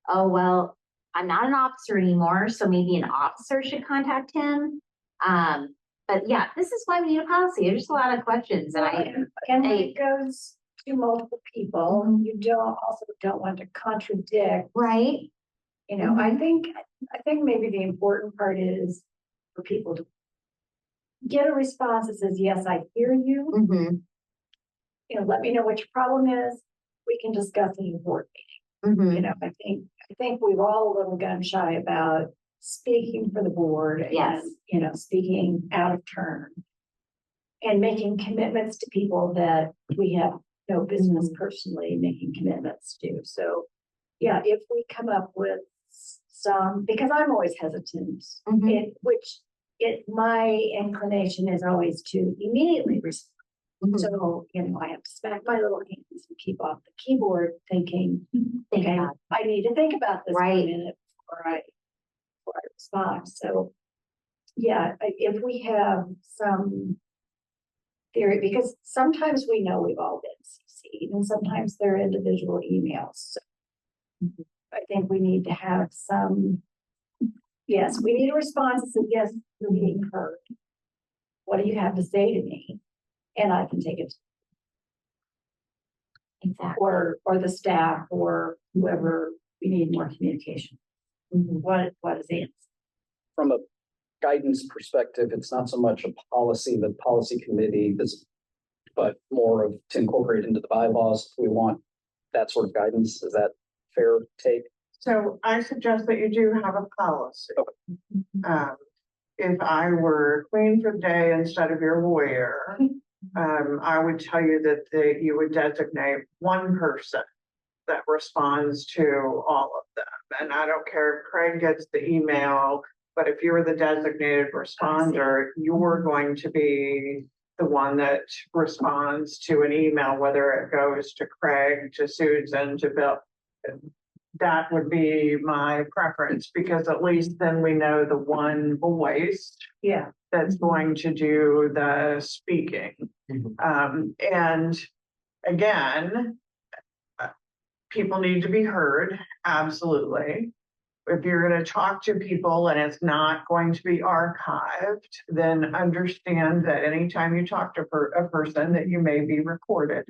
oh, well, I'm not an officer anymore, so maybe an officer should contact him. But yeah, this is why we need a policy. There's just a lot of questions. And when it goes to multiple people, you also don't want to contradict. Right. I think maybe the important part is for people to get a response that says, yes, I hear you. Let me know what your problem is. We can discuss it in the board meeting. I think we're all a little gun shy about speaking for the board. Yes. And, speaking out of turn and making commitments to people that we have no business personally making commitments to. So yeah, if we come up with some, because I'm always hesitant, my inclination is always to immediately respond. So, I have to smack my little hands and keep off the keyboard thinking, okay, I need to think about this for a minute before I respond. So yeah, if we have some theory, because sometimes we know we've all been CC'd and sometimes they're individual emails. So I think we need to have some, yes, we need a response that says, yes, you're being heard. What do you have to say to me? And I can take it. Exactly. Or the staff or whoever, we need more communication. What is the answer? From a guidance perspective, it's not so much a policy, the policy committee, but more of to incorporate into the bylaws. If we want that sort of guidance. Is that fair take? So I suggest that you do have a policy. If I were queen for the day instead of your lawyer, I would tell you that you would designate one person that responds to all of them. And I don't care if Craig gets the email, but if you're the designated responder, you're going to be the one that responds to an email, whether it goes to Craig, to Susan, to Bill. That would be my preference, because at least then we know the one voice that's going to do the speaking. And again, people need to be heard, absolutely. If you're going to talk to people and it's not going to be archived, then understand that anytime you talk to a person that you may be recorded.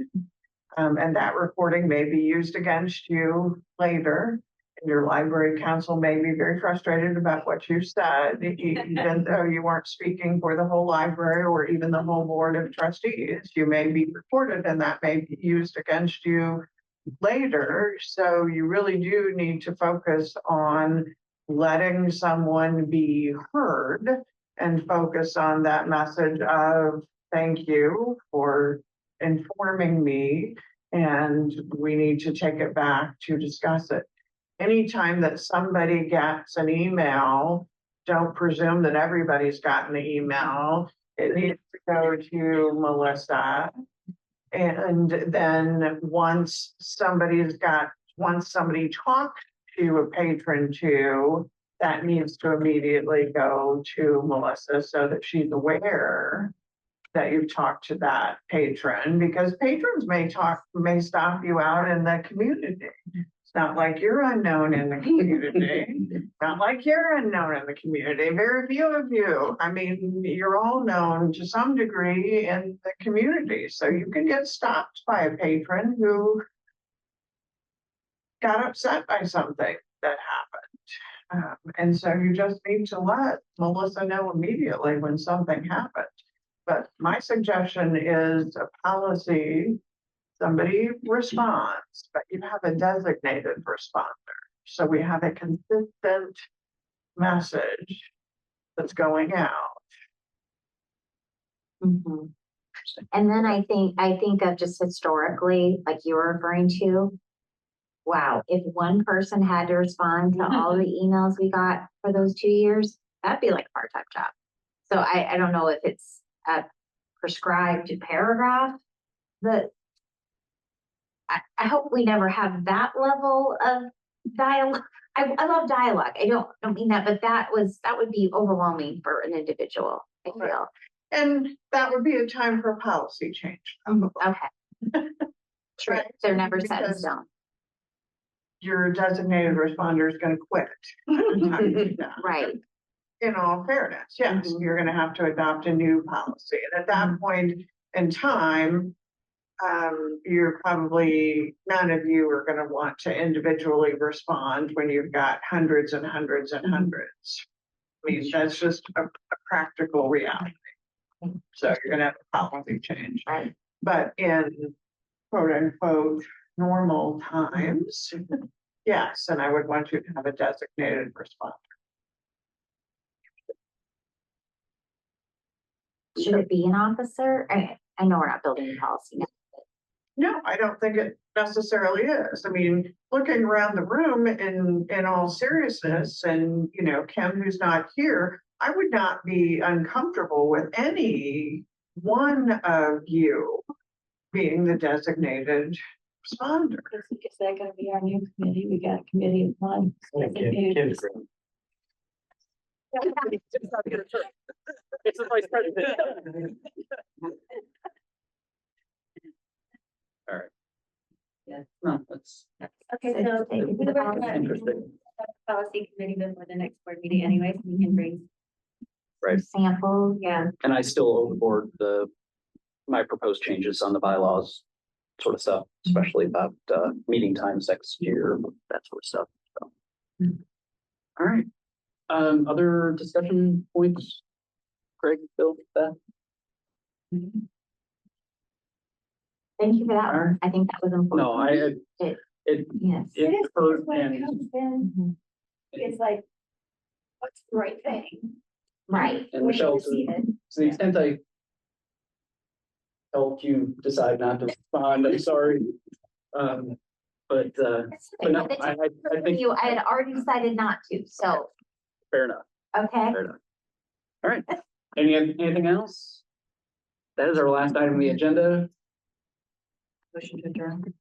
And that recording may be used against you later Your library council may be very frustrated about what you said, even though you weren't speaking for the whole library or even the whole board of trustees. You may be reported and that may be used against you later. So you really do need to focus on letting someone be heard and focus on that message of thank you for informing me, and we need to take it back to discuss it. Anytime that somebody gets an email, don't presume that everybody's gotten the email. It needs to go to Melissa. And then once somebody talks to a patron too, that needs to immediately go to Melissa so that she's aware that you've talked to that patron, because patrons may stop you out in the community. It's not like you're unknown in the community. Not like you're unknown in the community. Very few of you. I mean, you're all known to some degree in the community. So you can get stopped by a patron who got upset by something that happened. And so you just need to let Melissa know immediately when something happened. But my suggestion is a policy. Somebody responds, but you have a designated responder. So we have a consistent message that's going out. Mhm. And then I think of just historically, like you were referring to, wow, if one person had to respond to all the emails we got for those 2 years, that'd be like a part-time job. So I don't know if it's a prescribed paragraph that I hope we never have that level of dialogue. I love dialogue. I don't mean that, but that would be overwhelming for an individual, I feel. And that would be a time for policy change. Okay. True. Right? They're never set in Because stone. your designated responder is going to quit. Right. In all fairness, yes, you're going to have to adopt a new policy. And at that point in time, you're probably, none of you are going to want to individually respond when you've got hundreds and hundreds and hundreds. I mean, that's just a practical reality. So you're going to have a policy change. Right. But in quote unquote normal times, yes, and I would want you to have a designated responder. Should it be an officer? I know we're not building a policy now. No, I don't think it necessarily is. I mean, looking around the room in all seriousness, and you know, Kim, who's not here, I would not be uncomfortable with any one of you being the designated responder. Is that gonna be our new committee? We got a committee of one. It's the vice president. All right. Yeah, no, that's Okay, so we were gonna interesting. have a policy committee before the next board meeting anyway, so we can bring Right. Sample. Yeah. And I still overboard my proposed changes on the bylaws sort of stuff, especially about meeting times next year, that sort of stuff. So. All right. Other discussion points? Greg, Bill, Beth? Thank you for that. All right. I think that was important. No, Yes. it hurt When it and comes in, it's like, what's the right thing? Right. and Michelle, to the extent I helped you decide not to respond, I'm sorry. But no, I think I had already decided not to, so, fair enough. okay. Fair enough. All right. Anything else? That is our last item on the agenda. Motion to adjourn.